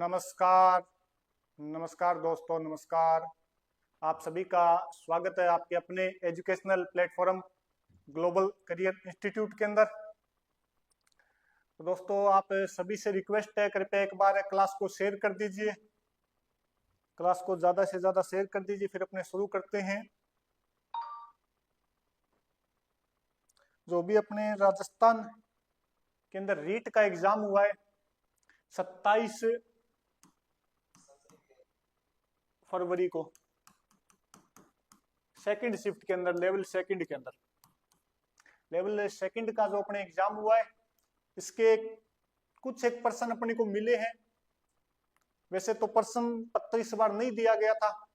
नमस्कार। नमस्कार दोस्तों, नमस्कार। आप सभी का स्वागत है आपके अपने educational platform global career institute के अंदर। तो दोस्तों, आप सभी से रिक्वेस्ट है, कृपया एक बार क्लास को शेयर कर दीजिए। क्लास को ज्यादा से ज्यादा शेयर कर दीजिए, फिर अपने शुरू करते हैं। जो भी अपने राजस्थान के अंदर रीट का एग्जाम हुआ है 27 फरवरी को सेकंड शिफ्ट के अंदर, लेवल सेकंड के अंदर, लेवल सेकंड का जो अपने एग्जाम हुआ है, इसके कुछ एक पर्सन अपने को मिले हैं। वैसे तो पर्सन पत्र इस बार नहीं दिया गया था,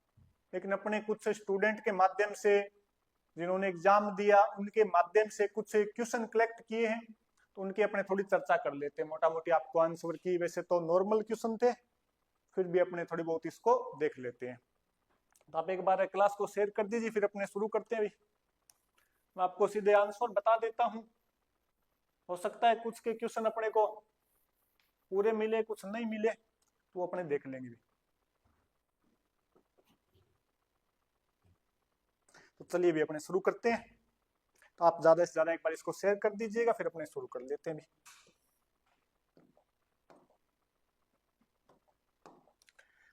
लेकिन अपने कुछ स्टूडेंट के माध्यम से, जिन्होंने एग्जाम दिया, उनके माध्यम से कुछ क्वेश्चन कलेक्ट किए हैं, तो उनकी अपने थोड़ी चर्चा कर लेते हैं। मोटा मोटी आपको आंसर की, वैसे तो नॉर्मल क्वेश्चन थे, फिर भी अपने थोड़ी बहुत इसको देख लेते हैं। तो आप एक बार क्लास को शेयर कर दीजिए, फिर अपने शुरू करते हैं। अभी मैं आपको सीधे आंसर बता देता हूं। हो सकता है कुछ के क्वेश्चन अपने को पूरे मिले, कुछ नहीं मिले, तो अपने देख लेंगे। तो चलिए भी अपने शुरू करते हैं। तो आप ज्यादा से ज्यादा एक बार इसको शेयर कर दीजिएगा, फिर अपने शुरू कर लेते हैं भी।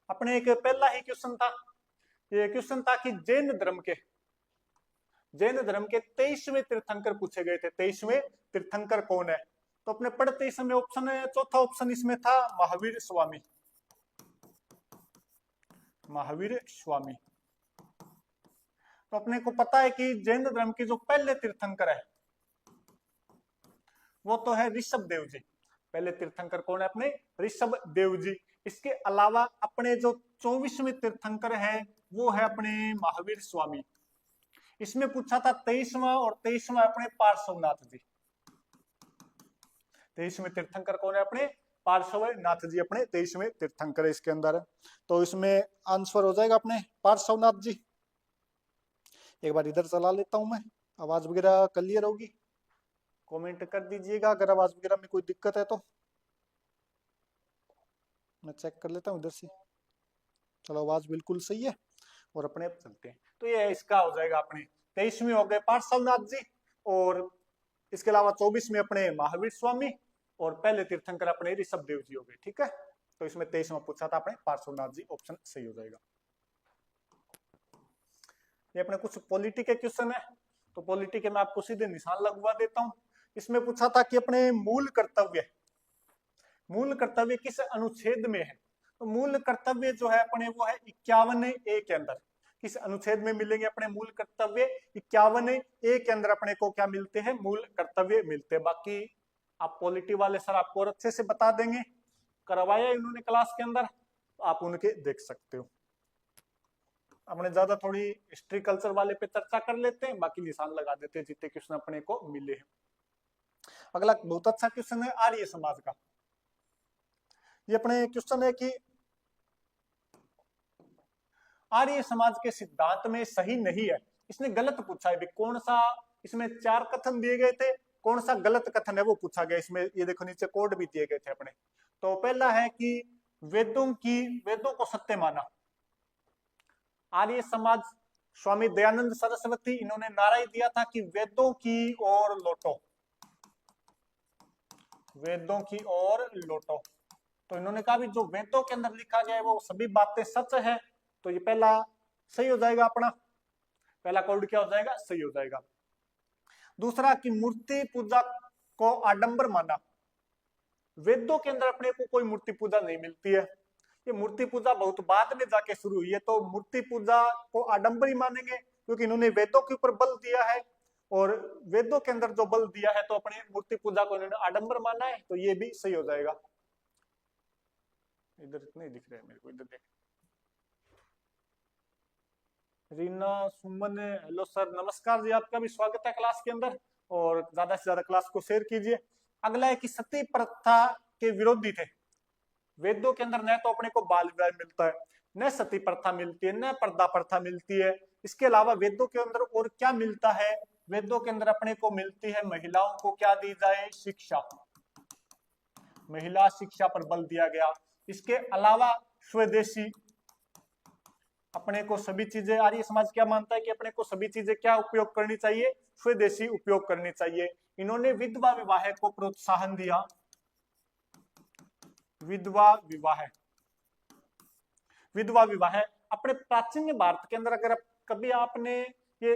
अपने एक पहला ही क्वेश्चन था, ये क्वेश्चन था कि जैन धर्म के 23वें तीर्थंकर पूछे गए थे। 23वें तीर्थंकर कौन है? तो अपने पढ़ते समय ऑप्शन है, चौथा ऑप्शन इसमें था महावीर स्वामी। महावीर स्वामी। तो अपने को पता है कि जैन धर्म के जो पहले तीर्थंकर है वो तो है ऋषभ देव जी। पहले तीर्थंकर कौन है अपने? ऋषभ देव जी। इसके अलावा अपने जो 24वें तीर्थंकर है वो है अपने महावीर स्वामी। इसमें पूछा था 23वां, और 23वां अपने पार्श्वनाथ जी। 23वें तीर्थंकर कौन है अपने? पार्श्वनाथ जी अपने 23वें तीर्थंकर इसके अंदर। तो इसमें आंसर हो जाएगा अपने पार्श्वनाथ जी। एक बार इधर चला लेता हूं मैं, आवाज वगैरह क्लियर होगी? कमेंट कर दीजिएगा अगर आवाज वगैरह में कोई दिक्कत है तो। मैं चेक कर लेता हूं इधर से। चलो, आवाज बिल्कुल सही है, और अपने अब चलते हैं। तो ये इसका हो जाएगा अपने 23वें हो गए पार्श्वनाथ जी, और इसके अलावा 24 में अपने महावीर स्वामी, और पहले तीर्थंकर अपने ऋषभ देव जी हो गए। ठीक है, तो इसमें 23वां पूछा था अपने पार्श्वनाथ जी, ऑप्शन सही हो जाएगा। ये अपने कुछ पॉलिटी के क्वेश्चन है, तो पॉलिटी के मैं आपको सीधे निशान लगवा देता हूं। इसमें पूछा था कि अपने मूल कर्तव्य किस अनुच्छेद में है? तो मूल कर्तव्य जो है अपने वो है 51A के अंदर। किस अनुच्छेद में मिलेंगे अपने मूल कर्तव्य? 51A के अंदर अपने को क्या मिलते हैं? मूल कर्तव्य मिलते हैं। बाकी आप पॉलिटी वाले सर आपको और अच्छे से बता देंगे, करवाया इन्होंने क्लास के अंदर, तो आप उनके देख सकते हो। अपने ज्यादा थोड़ी हिस्ट्री कल्चर वाले पे चर्चा कर लेते हैं, बाकी निशान लगा देते हैं जितने क्वेश्चन अपने को मिले हैं। अगला बहुत अच्छा क्वेश्चन है आर्य समाज का। ये अपने क्वेश्चन है कि आर्य समाज के सिद्धांत में सही नहीं है। इसने गलत पूछा है। कौन सा? इसमें 4 कथन दिए गए थे, कौन सा गलत कथन है वो पूछा गया। इसमें ये देखो नीचे कोड भी दिए गए थे अपने। तो पहला है कि वेदों को सत्य माना। आर्य समाज, स्वामी दयानंद सरस्वती, इन्होंने नारा ही दिया था कि वेदों की ओर लौटो, वेदों की ओर लौटो। तो इन्होंने कहा भी जो वेदों के अंदर लिखा गया है वो सभी बातें सच है। तो ये पहला सही हो जाएगा अपना, पहला कोड क्या हो जाएगा? सही हो जाएगा। दूसरा कि मूर्ति पूजा को आडंबर माना। वेदों के अंदर अपने को कोई मूर्ति पूजा नहीं मिलती है, ये मूर्ति पूजा बहुत बाद में जाके शुरू हुई है। तो मूर्ति पूजा को आडंबर ही मानेंगे, क्योंकि इन्होंने वेदों के ऊपर बल दिया है, और वेदों के अंदर जो बल दिया है तो अपने मूर्ति पूजा को इन्होंने आडंबर माना है। तो ये भी सही हो जाएगा। इधर इतने दिख रहे हैं मेरे को, इधर देख। रीना सुमन, हेलो सर, नमस्कार जी, आपका भी स्वागत है क्लास के अंदर, और ज्यादा से ज्यादा क्लास को शेयर कीजिए। अगला है कि सती प्रथा के विरोधी थे। वेदों के अंदर न तो अपने को बाल विवाह मिलता है, न सती प्रथा मिलती है, न पर्दा प्रथा मिलती है। इसके अलावा वेदों के अंदर और क्या मिलता है? वेदों के अंदर अपने को मिलती है महिलाओं को क्या दी जाए? शिक्षा। महिला शिक्षा पर बल दिया गया। इसके अलावा स्वदेशी, अपने को सभी चीजें, आर्य समाज क्या मानता है कि अपने को सभी चीजें क्या उपयोग करनी चाहिए, स्वदेशी उपयोग करनी चाहिए। इन्होंने विधवा विवाह को प्रोत्साहन दिया, विधवा विवाह। विधवा विवाह अपने प्राचीन भारत के अंदर, अगर कभी आपने ये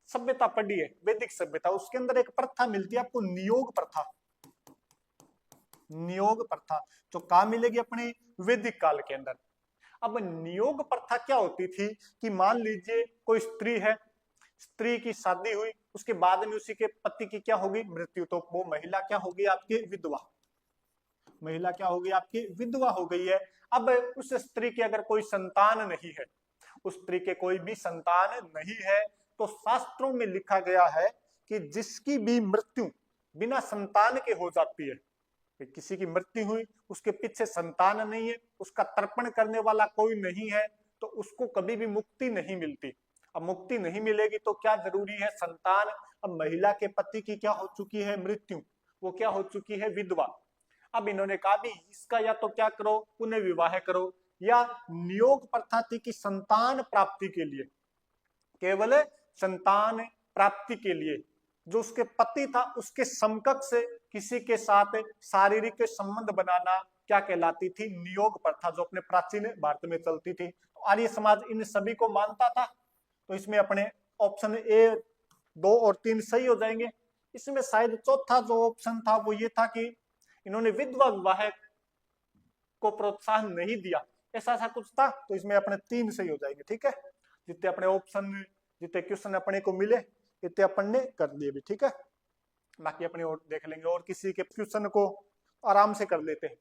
सभ्यता पढ़ी है, वैदिक सभ्यता, उसके अंदर एक प्रथा मिलती है आपको, नियोग प्रथा। नियोग प्रथा जो कहां मिलेगी, अपने वैदिक काल के अंदर। अब नियोग प्रथा क्या होती थी कि मान लीजिए कोई स्त्री है, स्त्री की शादी हुई, उसके बाद में उसी के पति की क्या होगी, मृत्यु, तो वो महिला क्या होगी, आपकी विधवा। महिला क्या होगी, आपकी विधवा हो गई है। अब उस स्त्री की अगर कोई संतान नहीं है, उस स्त्री के कोई भी संतान नहीं है, तो शास्त्रों में लिखा गया है कि जिसकी भी मृत्यु बिना संतान के हो जाती है, किसी की मृत्यु हुई, उसके पीछे संतान नहीं है, उसका तर्पण करने वाला कोई नहीं है, तो उसको कभी भी मुक्ति नहीं मिलती। अब मुक्ति नहीं मिलेगी तो क्या जरूरी है, संतान। अब महिला के पति की क्या हो चुकी है, मृत्यु, वो क्या हो चुकी है, विधवा। अब इन्होंने कहा भी इसका या तो क्या करो, पुनः विवाह करो, या नियोग प्रथा थी कि संतान प्राप्ति के लिए, केवल संतान प्राप्ति के लिए जो उसके पति था उसके समकक्ष किसी के साथ शारीरिक संबंध बनाना क्या कहलाती थी, नियोग प्रथा, जो अपने प्राचीन भारत में चलती थी। तो आर्य समाज इन सभी को मानता था। तो इसमें अपने ऑप्शन ए 2 और 3 सही हो जाएंगे। इसमें शायद चौथा जो ऑप्शन था वो ये था कि इन्होंने विधवा विवाह को प्रोत्साहन नहीं दिया, ऐसा कुछ था। तो इसमें अपने 3 सही हो जाएंगे। ठीक है, जितने अपने ऑप्शन, जितने क्वेश्चन अपने को मिले इतने अपन ने कर लिए भी। ठीक है, बाकी अपने और देख लेंगे, और किसी के क्वेश्चन को आराम से कर लेते हैं।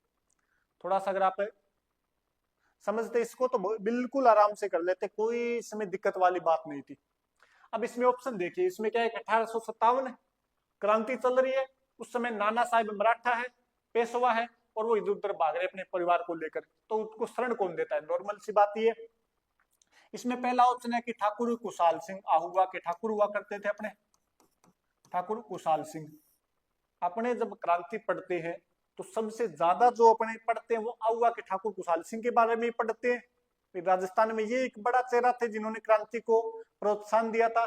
थोड़ा सा अगर आप समझते इसको तो बिल्कुल आराम से कर लेते, कोई इसमें दिक्कत वाली बात नहीं थी। अब इसमें ऑप्शन देखिए, इसमें क्या है, 1857 क्रांति चल रही है, उस समय नाना साहेब मराठा है, पेशवा है, और वो इधर उधर भाग रहे अपने परिवार को लेकर, तो उसको शरण कौन देता है, नॉर्मल सी बात ये। इसमें पहला ऑप्शन है कि ठाकुर कुशाल सिंह, आहुआ के ठाकुर हुआ करते थे अपने, ठाकुर कुशाल सिंह। अपने जब क्रांति पढ़ते हैं तो सबसे ज्यादा जो अपने पढ़ते हैं वो आहुआ के ठाकुर कुशाल सिंह के बारे में पढ़ते हैं। राजस्थान में ये एक बड़ा चेहरा थे जिन्होंने क्रांति को प्रोत्साहन दिया था।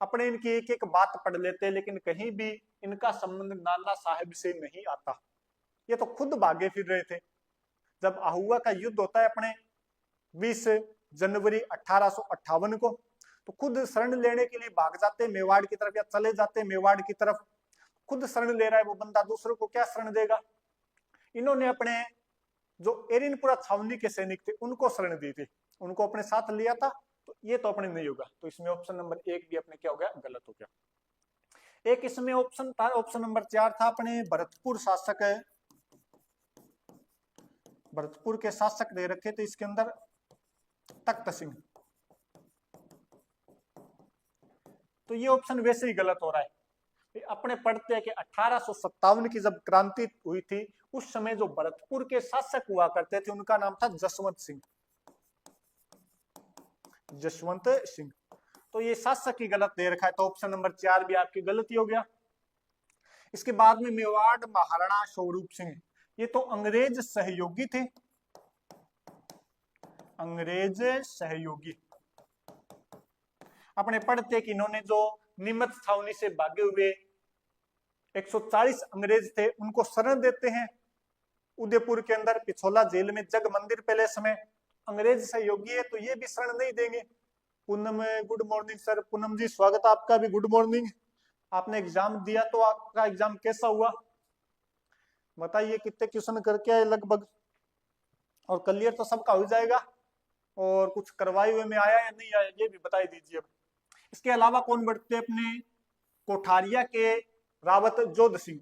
अपने इनकी एक एक बात पढ़ लेते हैं, लेकिन कहीं भी इनका संबंध नाना साहेब से नहीं आता। ये तो खुद भागे फिर रहे थे। जब आहुआ का युद्ध होता है अपने 20 जनवरी 1858 को, तो खुद शरण लेने के लिए भाग जाते हैं मेवाड़ की तरफ, या चले जाते हैं मेवाड़ की तरफ। खुद शरण ले रहा है वो बंदा, दूसरों को क्या शरण देगा। इन्होंने अपने जो एरिनपुरा छावनी के सैनिक थे उनको शरण दी थी, उनको अपने साथ लिया था। तो ये तो अपने नहीं होगा, तो इसमें ऑप्शन नंबर 1 भी अपने क्या हो गया, गलत हो गया। एक इसमें ऑप्शन था, ऑप्शन नंबर 4 था अपने भरतपुर शासक है, भरतपुर के शासक दे रखे थे इसके अंदर तख्त सिंह। तो ये ऑप्शन वैसे ही गलत हो रहा है। अपने पढ़ते हैं कि 1857 की जब क्रांति हुई थी उस समय जो भरतपुर के शासक हुआ करते थे उनका नाम था जसवंत सिंह, जसवंत सिंह। तो ये शासक की गलत दे रखा है, तो ऑप्शन नंबर 4 भी आपकी गलती हो गया। इसके बाद में मेवाड़ महाराणा स्वरूप सिंह, ये तो अंग्रेज सहयोगी थे, अंग्रेज सहयोगी। अपने पढ़ते कि इन्होंने जो नीमच छावनी से भागे हुए 140 अंग्रेज थे उनको शरण देते हैं उदयपुर के अंदर पिछोला जेल में, जग मंदिर पैलेस में। अंग्रेज सहयोगी है तो ये भी शरण नहीं देंगे। Poonam, good morning sir. Poonam ji स्वागत है आपका भी, गुड मॉर्निंग। आपने एग्जाम दिया तो आपका एग्जाम कैसा हुआ बताइए, कितने क्वेश्चन करके आए लगभग, और क्लियर तो सबका हो जाएगा, और कुछ करवाए हुए में आया या नहीं आया ये भी बता दीजिए। अब इसके अलावा कौन बढ़ते अपने कोठारिया के रावत जोध सिंह।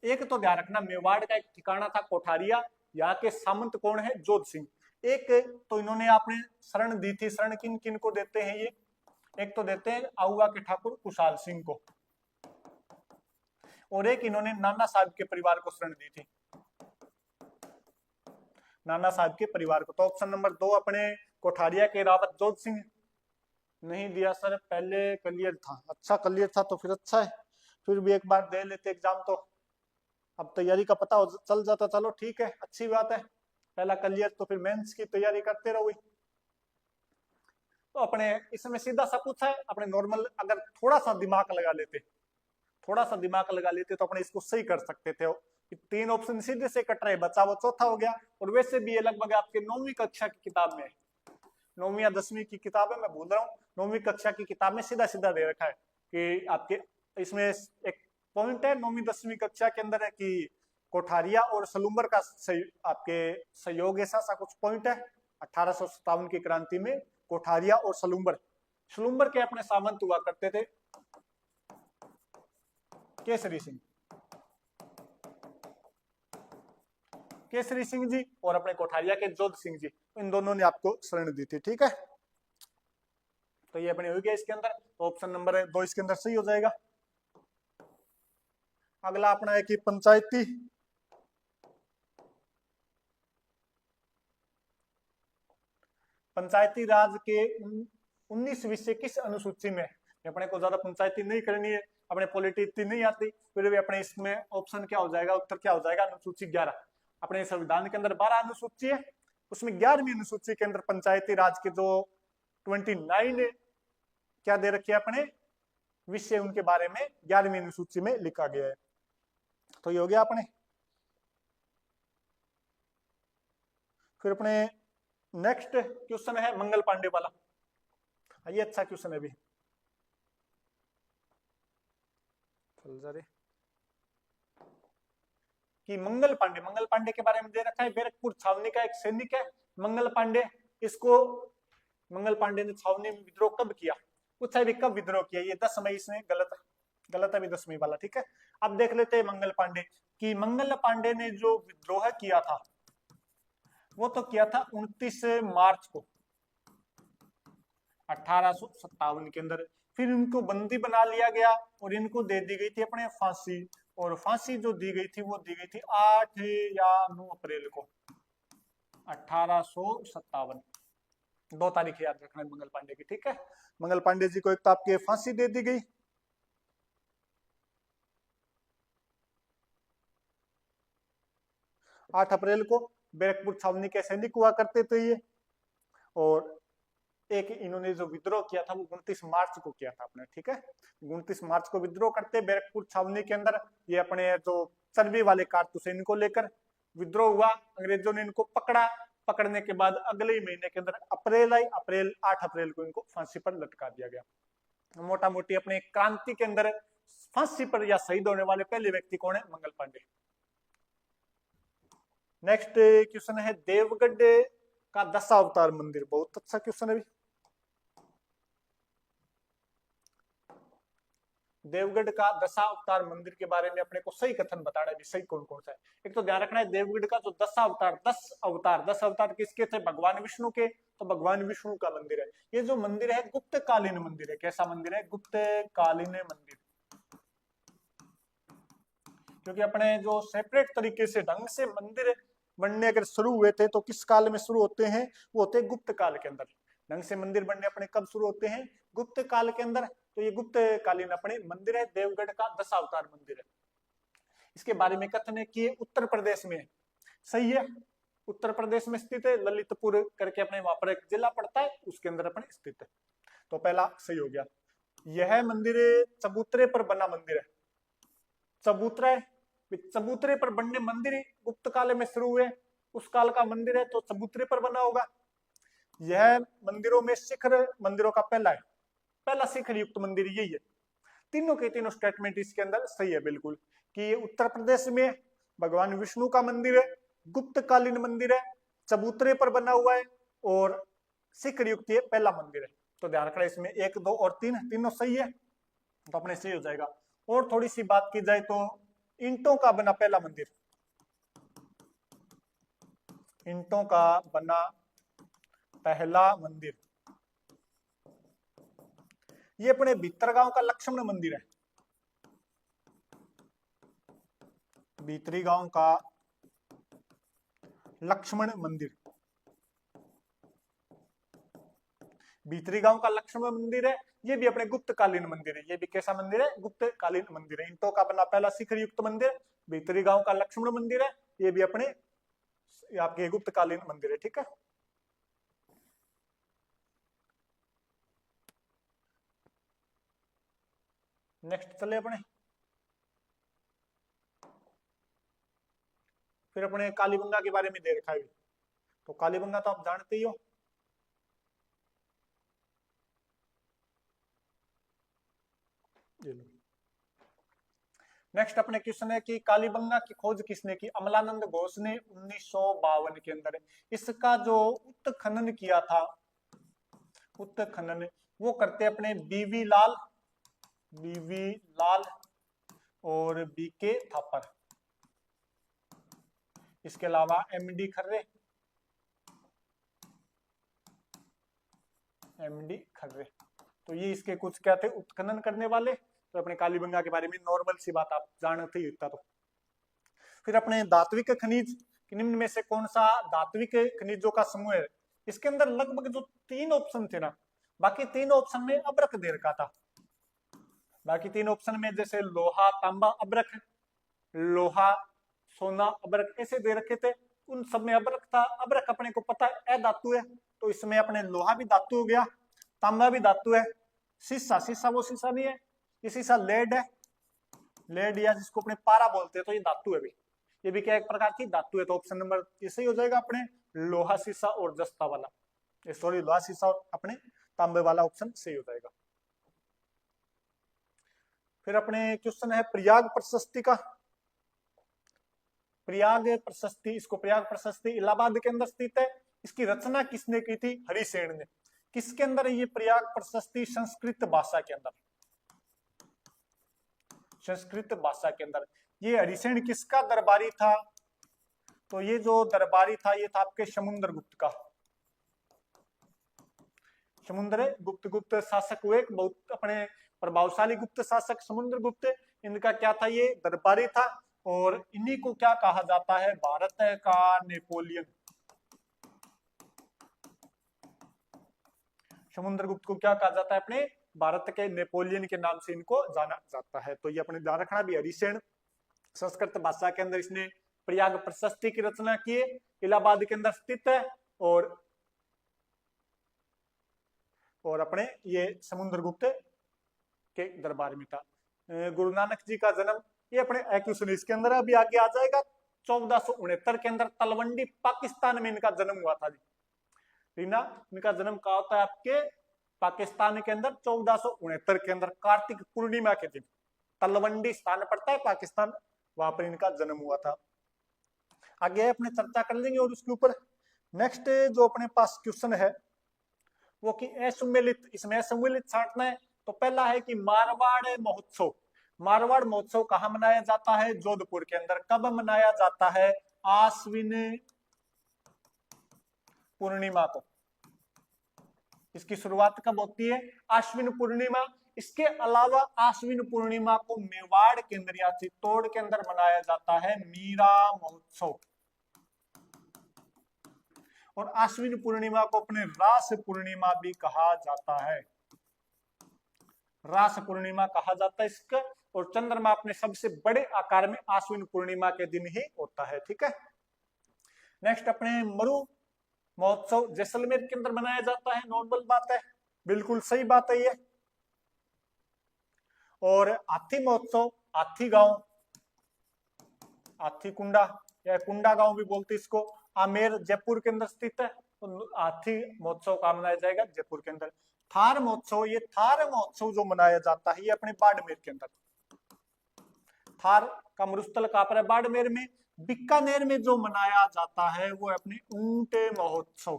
एक तो ध्यान रखना मेवाड़ का एक ठिकाना था कोठारिया, यहाँ के सामंत कौन है, जोध सिंह। एक तो इन्होंने आपने शरण दी थी, शरण किन किन को देते हैं ये, एक तो देते हैं आहुआ के ठाकुर कुशाल सिंह को, और एक इन्होंने नाना साहब के परिवार को शरण दी थी, नाना साहब के परिवार को। तो ऑप्शन नंबर 2 अपने कोठारिया के रावत जोध सिंह। नहीं दिया सर, पहले क्लियर था। अच्छा क्लियर था तो फिर अच्छा है, फिर भी एक बार दे लेते एग्जाम, तो अब तैयारी का पता चल जाता। चलो ठीक है, अच्छी बात है। पहला क्लियर, तो फिर मेंस की तैयारी करते रहो। तो अपने इसमें सीधा सा पूछा है, अपने नॉर्मल अगर थोड़ा सा दिमाग लगा लेते, थोड़ा सा दिमाग लगा लेते तो अपने इसको सही कर सकते थे। 3 ऑप्शन सीधे से कट रहे, बचा वो चौथा हो गया। और वैसे भी ये लगभग आपके 9वीं कक्षा की किताब में, 9वीं या 10वीं की किताब है, मैं भूल रहा हूँ, 9वीं कक्षा की किताब में सीधा सीधा दे रखा है कि आपके इसमें एक पॉइंट है 9वीं 10वीं कक्षा के अंदर है कि कोठारिया और सलूम्बर का आपके सहयोग, ऐसा कुछ पॉइंट है। 1857 की क्रांति में कोठारिया और सलूम्बर के अपने सामंत हुआ करते थे केसरी सिंह जी और अपने कोठारिया के जोध सिंह जी, इन दोनों ने आपको शरण दी थी। ठीक है, तो ये अपने हो गया इसके अंदर, तो ऑप्शन नंबर 2 इसके अंदर सही हो जाएगा। अगला अपना है कि पंचायती राज के 19 विषय किस अनुसूची में, अपने को ज्यादा पंचायती नहीं करनी है, अपने पॉलिटी इतनी नहीं आती, फिर भी अपने इसमें ऑप्शन क्या हो जाएगा, उत्तर क्या हो जाएगा, अनुसूची 11। अपने संविधान के अंदर 12 अनुसूची है, उसमें 11वीं अनुसूची के अंदर पंचायती राज के जो 29 क्या दे रखे अपने विषय, उनके बारे में 11वीं अनुसूची में लिखा गया है। तो ये हो गया अपने। फिर अपने नेक्स्ट क्वेश्चन है मंगल पांडे वाला, ये अच्छा क्वेश्चन है भी। कि मंगल पांडे के बारे में दे रखा है, बैरकपुर छावनी का एक सैनिक है मंगल पांडे। इसको मंगल पांडे ने छावनी में विद्रोह कब किया, पूछा है कब विद्रोह किया, ये 10 मई इसमें गलत है भी 10वीं वाला। ठीक है, अब देख लेते हैं मंगल पांडे कि मंगल पांडे ने जो विद्रोह किया था वो तो किया था 29 मार्च को 1857 के अंदर। फिर इनको बंदी बना लिया गया और इनको दे दी गई थी अपने फांसी, और फांसी जो दी गई थी वो दी गई थी 8 या 9 अप्रैल को 1857। 2 तारीख याद रखना है मंगल पांडे की। ठीक है, मंगल पांडे जी को एक तो आपके फांसी दे दी गई, आठ अप्रैल को। बैरकपुर छावनी के सैनिक हुआ करते थे ये, और एक इन्होंने जो विद्रोह किया था वो 29 मार्च को किया था अपने। ठीक है, 29 मार्च को विद्रोह करते बैरकपुर छावनी के अंदर। ये अपने जो चर्बी वाले कारतूस इनको लेकर विद्रोह हुआ, अंग्रेजों ने इनको पकड़ा, पकड़ने के बाद अगले ही महीने के अंदर अप्रैल आई, 8 अप्रैल को इनको फांसी पर लटका दिया गया। मोटा मोटी अपने क्रांति के अंदर फांसी पर या शहीद होने वाले पहले व्यक्ति कौन है, मंगल पांडे। नेक्स्ट क्वेश्चन है देवगढ़ का दशावतार मंदिर, बहुत अच्छा क्वेश्चन है। देवगढ़ का दशावतार मंदिर के बारे में अपने को सही कथन बताना है, सही कौन कौन सा है। एक तो ध्यान रखना है देवगढ़ का जो 10 अवतार किसके थे, भगवान विष्णु के, तो भगवान विष्णु का मंदिर है। ये जो मंदिर है गुप्त कालीन मंदिर है। कैसा मंदिर है, गुप्त कालीन मंदिर। क्योंकि अपने जो सेपरेट तरीके से ढंग से मंदिर बनने अगर शुरू हुए थे तो किस काल में शुरू होते हैं, वो होते हैं गुप्त काल के अंदर। ढंग से मंदिर बनने अपने कब शुरू होते हैं, गुप्त काल के अंदर। तो ये गुप्त कालीन अपने मंदिर है, देवगढ़ का दशावतार मंदिर है। इसके बारे में कथन है कि उत्तर प्रदेश में, सही है, उत्तर प्रदेश में स्थित है, ललितपुर करके अपने वहां पर एक जिला पड़ता है, उसके अंदर अपने स्थित है। तो पहला सही हो गया। यह मंदिर चबूतरे पर बना मंदिर है। चबूतरे पर बनने मंदिर गुप्त काल में शुरू हुए, उस काल का मंदिर है तो चबूतरे पर बना होगा। यह मंदिरों में शिखर मंदिरों का पहला शिखर युक्त मंदिर यही है। तीनों के तीनों स्टेटमेंट इसके अंदर सही है बिल्कुल, कि ये उत्तर प्रदेश में भगवान विष्णु का मंदिर है, गुप्त कालीन मंदिर है, चबूतरे पर बना हुआ है और शिखर युक्त ये पहला मंदिर है। तो ध्यान रखना इसमें 1, 2 और 3 तीनों सही है, तो अपने सही हो जाएगा। और थोड़ी सी बात की जाए तो ईंटों का बना पहला मंदिर, ईंटों का बना पहला मंदिर, ये अपने भीतरगांव का लक्ष्मण मंदिर है। भीतरी गांव का लक्ष्मण मंदिर, भीतरी गांव का लक्ष्मण मंदिर है। ये भी अपने गुप्त कालीन मंदिर है। ये भी कैसा मंदिर है, गुप्त कालीन मंदिर है। ईंटों का बना पहला शिखर युक्त मंदिर, भीतरी गांव का लक्ष्मण मंदिर है। ये भी अपने ये आपके गुप्तकालीन मंदिर है, ठीक है। नेक्स्ट चले अपने, फिर अपने कालीबंगा के बारे में दे रखा है। तो कालीबंगा तो आप जानते ही हो, नेक्स्ट अपने क्वेश्चन है कि कालीबंगा की खोज किसने की? अमलानंद घोष ने 1952 के अंदर। इसका जो उत्खनन किया था, उत्खनन वो करते अपने बीवी लाल और बीके थापर, इसके अलावा एमडी खर्रे, तो ये इसके कुछ क्या थे, उत्खनन करने वाले। तो अपने कालीबंगा के बारे में नॉर्मल सी बात आप जानते ही इतना। तो फिर अपने धात्विक खनिज, निम्न में से कौन सा धात्विक खनिजों का समूह है? इसके अंदर लगभग जो 3 ऑप्शन थे ना, बाकी 3 ऑप्शन में अब्रक दे रखा था। बाकी 3 ऑप्शन में जैसे लोहा तांबा अब्रक, लोहा सोना अब्रक ऐसे दे रखे थे, उन सब में अब्रक था। अब्रक अपने को पता है धातु है, तो इसमें अपने लोहा भी धातु हो गया, तांबा भी धातु है। शीशा वो शीशा नहीं है, ये शीशा लेड है, लेड या जिसको अपने पारा बोलते हैं, तो ये धातु है भी, ये भी क्या एक प्रकार की धातु है। तो ऑप्शन नंबर ये सही हो जाएगा अपने लोहा शीशा और जस्ता वाला, सॉरी लोहा शीशा और अपने तांबे वाला ऑप्शन सही हो जाएगा। फिर अपने क्वेश्चन है प्रयाग प्रशस्ति का। प्रयाग प्रशस्ति, इसको प्रयाग प्रशस्ति इलाहाबाद के अंदर स्थित है। इसकी रचना किसने की थी? हरिसेन ने। किसके अंदर है ये प्रयाग प्रशस्ति? संस्कृत भाषा के अंदर, संस्कृत भाषा के अंदर। ये हरिसेन किसका दरबारी था? तो ये जो दरबारी था ये था आपके समुद्रगुप्त का। समुद्रगुप्त शासक हुए, बहुत अपने प्रभावशाली गुप्त शासक समुद्रगुप्त, इनका क्या था, ये दरबारी था। और इन्हीं को क्या कहा जाता है? भारत का नेपोलियन। समुद्रगुप्त को क्या कहा जाता है? अपने भारत के नेपोलियन के नाम से इनको जाना जाता है। तो ये अपने ध्यान रखना भी। हरिसेन संस्कृत भाषा के अंदर इसने प्रयाग प्रशस्ति की रचना की, इलाहाबाद के अंदर स्थित है। और अपने ये समुद्रगुप्त के दरबार में था। गुरु नानक जी का जन्म, ये अपने क्वेश्चन इसके अंदर अभी आगे आ जाएगा। 1469 के अंदर तलवंडी पाकिस्तान में इनका जन्म हुआ था जी। इनका जन्म कहा होता है आपके पाकिस्तान के अंदर 1469 के अंदर कार्तिक पूर्णिमा के दिन। तलवंडी स्थान पड़ता है पाकिस्तान, वहां पर इनका जन्म हुआ था। आगे अपने चर्चा कर लेंगे और उसके ऊपर। नेक्स्ट जो अपने पास क्वेश्चन है वो कि असम्मिलित, इसमें असम्मिलित छांटना है। तो पहला है कि मारवाड़ महोत्सव, मारवाड़ महोत्सव कहाँ मनाया जाता है? जोधपुर के अंदर। कब मनाया जाता है? आश्विन पूर्णिमा को। इसकी शुरुआत कब होती है? आश्विन पूर्णिमा। इसके अलावा आश्विन पूर्णिमा को मेवाड़ के अंदर या चित्तौड़ के अंदर मनाया जाता है मीरा महोत्सव। और आश्विन पूर्णिमा को अपने रास पूर्णिमा भी कहा जाता है, रास पूर्णिमा कहा जाता है इसका। और चंद्रमा अपने सबसे बड़े आकार में आश्विन पूर्णिमा के दिन ही होता है, ठीक है। नेक्स्ट अपने मरु महोत्सव जैसलमेर के अंदर मनाया जाता है। नॉर्मल बात है, बिल्कुल सही बात है ये। और हाथी महोत्सव हाथी गांव, हाथी कुंडा या कुंडा गांव भी बोलते इसको, आमेर जयपुर के अंदर स्थित है। तो हाथी महोत्सव का मनाया जाएगा जयपुर के अंदर। थार महोत्सव, ये थार महोत्सव जो मनाया जाता है ये अपने बाड़मेर के अंदर। थार का मरुस्थल कहां पर है? बाड़मेर में। बीकानेर में जो मनाया जाता है वो अपने ऊंट महोत्सव।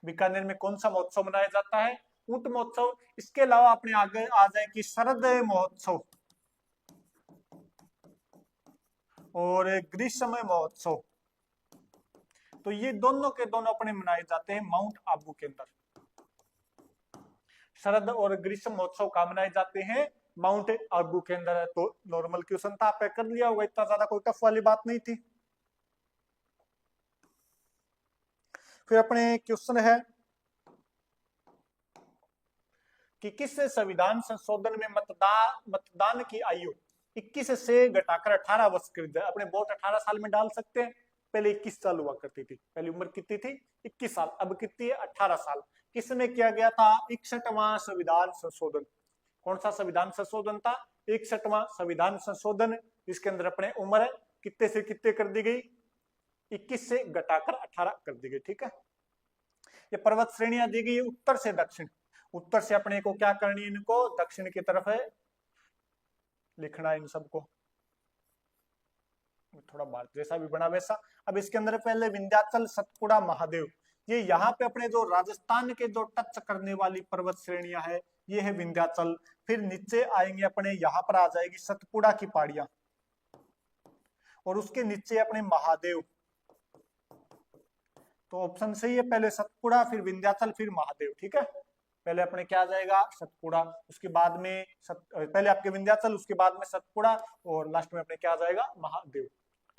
बीकानेर में कौन सा महोत्सव मनाया जाता है? ऊंट महोत्सव। इसके अलावा अपने आगे आ जाए कि शरद महोत्सव और ग्रीष्म महोत्सव। तो ये दोनों के दोनों अपने मनाए जाते हैं माउंट आबू के अंदर। शरद और ग्रीष्म महोत्सव कहां मनाए जाते हैं? माउंट आबू के अंदर है। तो नॉर्मल क्वेश्चन था, आप कर लिया होगा, इतना ज्यादा कोई टफ वाली बात नहीं थी। फिर अपने क्वेश्चन है कि किस संविधान संशोधन में मतदान की आयु 21 से घटाकर 18 वर्ष कर दिया। अपने वोट 18 साल में डाल सकते हैं, पहले 21 साल हुआ करती थी, पहली उम्र कितनी थी 21 साल, अब कितनी है 18 साल। किसमें किया गया था 61वां संविधान संशोधन। कौन सा संविधान संशोधन था 61वां संविधान संशोधन। इसके अंदर अपने उम्र कितने से कितने कर दी गई 21 से घटाकर 18 कर दी गई। ठीक है, ये पर्वत श्रेणियां दी गई उत्तर से दक्षिण, उत्तर से अपने को क्या करनी है इनको दक्षिण की तरफ है लिखना इन सबको, थोड़ा भारत जैसा भी बना वैसा। अब इसके अंदर पहले विंध्याचल सतपुड़ा महादेव, ये यहाँ पे अपने जो राजस्थान के जो टच करने वाली पर्वत श्रेणियां है ये है विंध्याचल। फिर नीचे आएंगे अपने यहाँ पर आ जाएगी सतपुड़ा की पहाड़ियां और उसके नीचे अपने महादेव। तो ऑप्शन सही है, पहले सतपुड़ा फिर विंध्याचल फिर महादेव। ठीक है, पहले अपने क्या आ जाएगा सतपुड़ा, उसके बाद में पहले आपके विंध्याचल, उसके बाद में सतपुड़ा और लास्ट में अपने क्या आ जाएगा महादेव।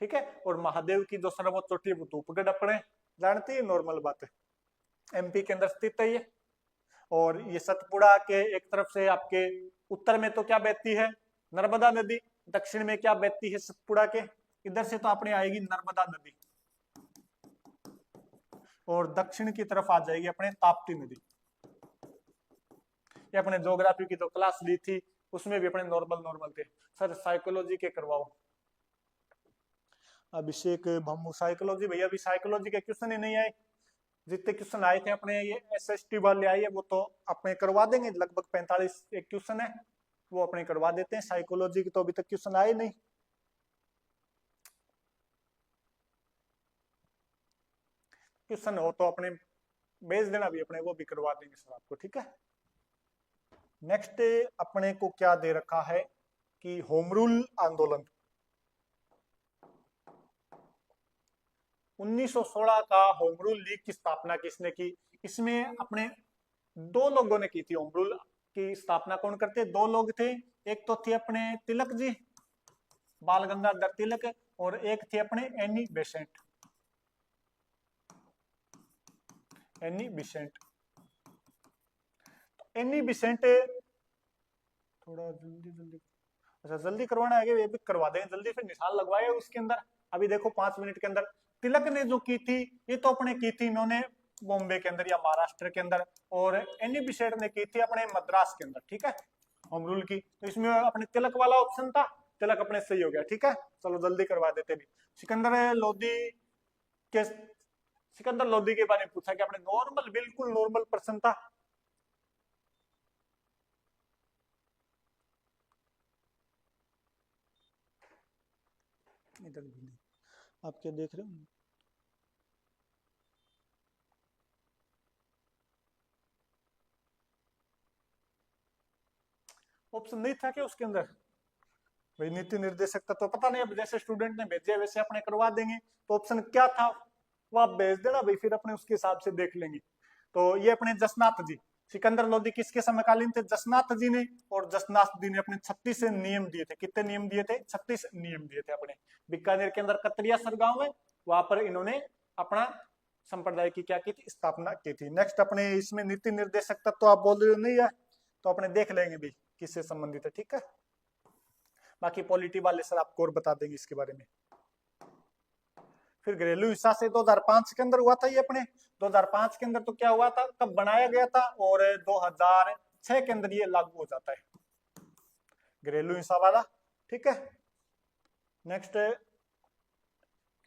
ठीक है, और महादेव की जो सर्वोच्च चोटी है वो धूपगढ़ अपने जानते हैं, नॉर्मल बात है, एमपी के अंदर स्थित है ये। और ये सतपुड़ा के एक तरफ से आपके उत्तर में तो क्या बहती है नर्मदा नदी, दक्षिण में क्या बहती है सतपुड़ा के इधर से तो अपने आएगी नर्मदा नदी, और दक्षिण की तरफ आ जाएगी अपने ताप्ती नदी। ये अपने ज्योग्राफी की तो क्लास ली थी उसमें भी अपने नॉर्मल थे सर, साइकोलॉजी के करवाओ। अभिषेक भम्मू साइकोलॉजी, भैया अभी साइकोलॉजी के क्वेश्चन ही नहीं आए, जितने क्वेश्चन आए थे अपने ये एसएसटी वाले आए वो तो अपने करवा देंगे, लगभग 45 एक क्वेश्चन है वो अपने करवा देते हैं। साइकोलॉजी की तो अभी तक क्वेश्चन आए नहीं। क्वेश्चन हो तो अपने भेज देना भी, अपने वो भी करवा देंगे सर आपको। ठीक है, नेक्स्ट अपने को क्या दे रखा है कि होम रूल आंदोलन 1916 का होम रूल लीग की स्थापना किसने की। इसमें अपने दो लोगों ने की थी, होम रूल की स्थापना कौन करते, दो लोग थे, एक तो थे अपने तिलक जी बाल गंगाधर तिलक और एक थे अपने Annie Besant, any Besant. Any Besant थोड़ा जल्दी अच्छा जल्दी करवाना है, ये भी करवा देंगे जल्दी, फिर निशान लगवाए उसके अंदर। अभी देखो 5 मिनट के अंदर तिलक ने जो की थी ये तो अपने की थी इन्होंने बॉम्बे के अंदर या महाराष्ट्र के अंदर, और एनी बिसेंट ने की थी अपने मद्रास के अंदर। ठीक है, होम रूल की, तो इसमें अपने तिलक वाला ऑप्शन था, तिलक अपने सही हो गया। ठीक है, चलो जल्दी करवा देते भी। सिकंदर लोदी के, सिकंदर लोदी के बारे में पूछा कि अपने नॉर्मल बिल्कुल नॉर्मल पर्सन था। इधर भी नहीं, आप क्या देख रहे हो, ऑप्शन नहीं था क्या उसके अंदर, भाई नीति निर्देशक था तो पता नहीं, अब जैसे स्टूडेंट ने भेजे वैसे अपने करवा देंगे। तो ऑप्शन क्या था वो आप भेज देना भाई, फिर अपने उसके हिसाब से देख लेंगे। तो ये अपने जसनाथ जी, सिकंदर लोदी किसके समकालीन थे, जसनाथ जी ने, और जसनाथ जी ने अपने 36 नियम दिए थे। कितने नियम दिए थे, 36 नियम दिए थे अपने। बीकानेर के अंदर कतरिया सर गांव है, वहां पर इन्होंने अपना संप्रदाय की क्या की थी, स्थापना की थी। नेक्स्ट अपने इसमें नीति निर्देशक तत्व तो आप बोल रहे हो नहीं है, तो अपने देख लेंगे भी किससे संबंधित है। ठीक है, बाकी पॉलिटी वाले सर आपको और बता देंगे इसके बारे में। फिर घरेलू हिंसा से 2005 के अंदर हुआ था ये अपने, 2005 के अंदर तो क्या हुआ था, कब बनाया गया था, और 2006 के अंदर ये लागू हो जाता है घरेलू हिंसा वाला। ठीक है, नेक्स्ट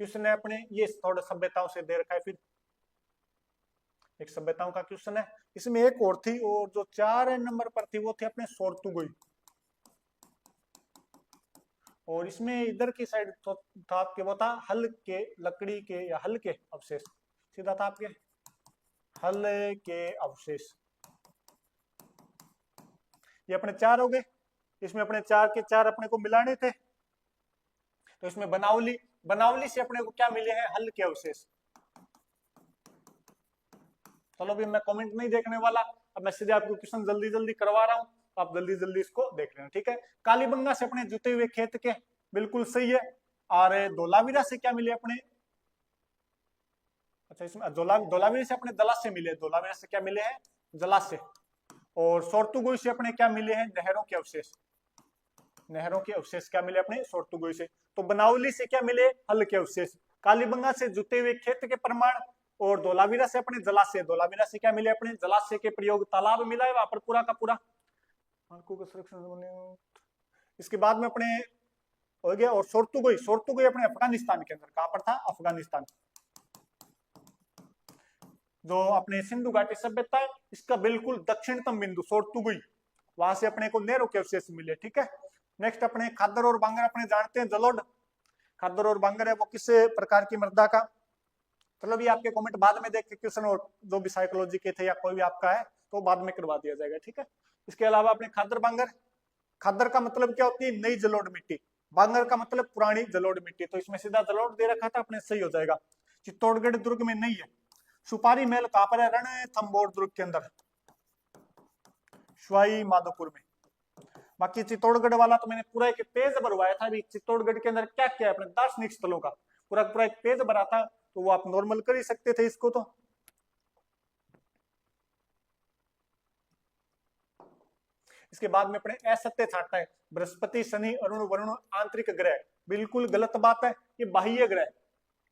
क्वेश्चन है अपने, ये थोड़ा सभ्यताओं से दे रखा है, फिर एक सभ्यताओं का क्वेश्चन है। इसमें एक और थी, और जो 4 नंबर पर थी वो थी अपने सोर्तुगुई, और इसमें इधर की साइड तो था आपके वो था हल के लकड़ी के या हल के अवशेष, सीधा था आपके हल के अवशेष। ये अपने 4 हो गए, इसमें अपने 4 के 4 अपने को मिलाने थे, तो इसमें बनावली, बनावली से अपने को क्या मिले हैं, हल के अवशेष। चलो भी मैं कमेंट नहीं देखने वाला, अब मैं सीधे आपको क्वेश्चन जल्दी जल्दी करवा रहा हूँ, तो आप जल्दी जल्दी इसको देख लेना। ठीक है, कालीबंगा से अपने जुते हुए खेत के, बिल्कुल सही है। और धोलावीरा से क्या मिले अपने, अच्छा इसमें धोलावीरा से अपने जलाशय मिले, धोलावीरा से क्या मिले हैं, जलाशय। और सोर्तुगुई से अपने क्या मिले हैं, नहरों के अवशेष। नहरों के अवशेष क्या मिले अपने सोर्तुगुई से। तो बनावली से क्या मिले, हल के अवशेष। कालीबंगा से जुते हुए खेत के प्रमाण, और धोलावीरा से अपने जलाशय, धोलावीरा से क्या मिले अपने जलाशय के प्रयोग, तालाब मिला है वहां पर पूरा का पूरा। इसके बाद में अपने हो गया। और सोर्तुगुई, सोर्तुगुई अपने अफगानिस्तान के अंदर, कहां पर था, अफगानिस्तान। जो अपने सिंधु घाटी सभ्यता है इसका बिल्कुल दक्षिणतम बिंदु सोर्तुगुई, वहां से अपने को नहरों के अवशेष मिले। ठीक है। नेक्स्ट अपने खादर और बांगर अपने जानते हैं, जलोढ़। खादर और बांगर है वो किस प्रकार की मृदा का, चलो भी आपके कमेंट बाद में देख के क्वेश्चन, और जो भी साइकोलॉजी के थे या कोई भी आपका है तो बाद में करवा दिया जाएगा। ठीक है। इसके अलावा अपने खादर बांगर, खादर का मतलब क्या होती है, नई जलोढ़ मिट्टी, बांगर का मतलब पुरानी जलोढ़ मिट्टी। तो इसमें सीधा जलोढ़ दे रखा था अपने, सही हो जाएगा। चित्तौड़गढ़ दुर्ग में नहीं है। सुपारी महल कहां पर है, रणथंभौर दुर्ग के अंदर, सवाई माधोपुर में। बाकी चित्तौड़गढ़ वाला तो मैंने पूरा एक पेज भरवाया था। अभी चित्तौड़गढ़ के अंदर क्या क्या है अपने दार्शनिक स्थलों का पूरा पूरा एक पेज भरा था, तो वो आप नॉर्मल कर ही सकते थे इसको। तो इसके बाद में अपने असत्य छांटना है, बृहस्पति शनि अरुण वरुण आंतरिक ग्रह, बिल्कुल गलत बात है। ये बाह्य ग्रह,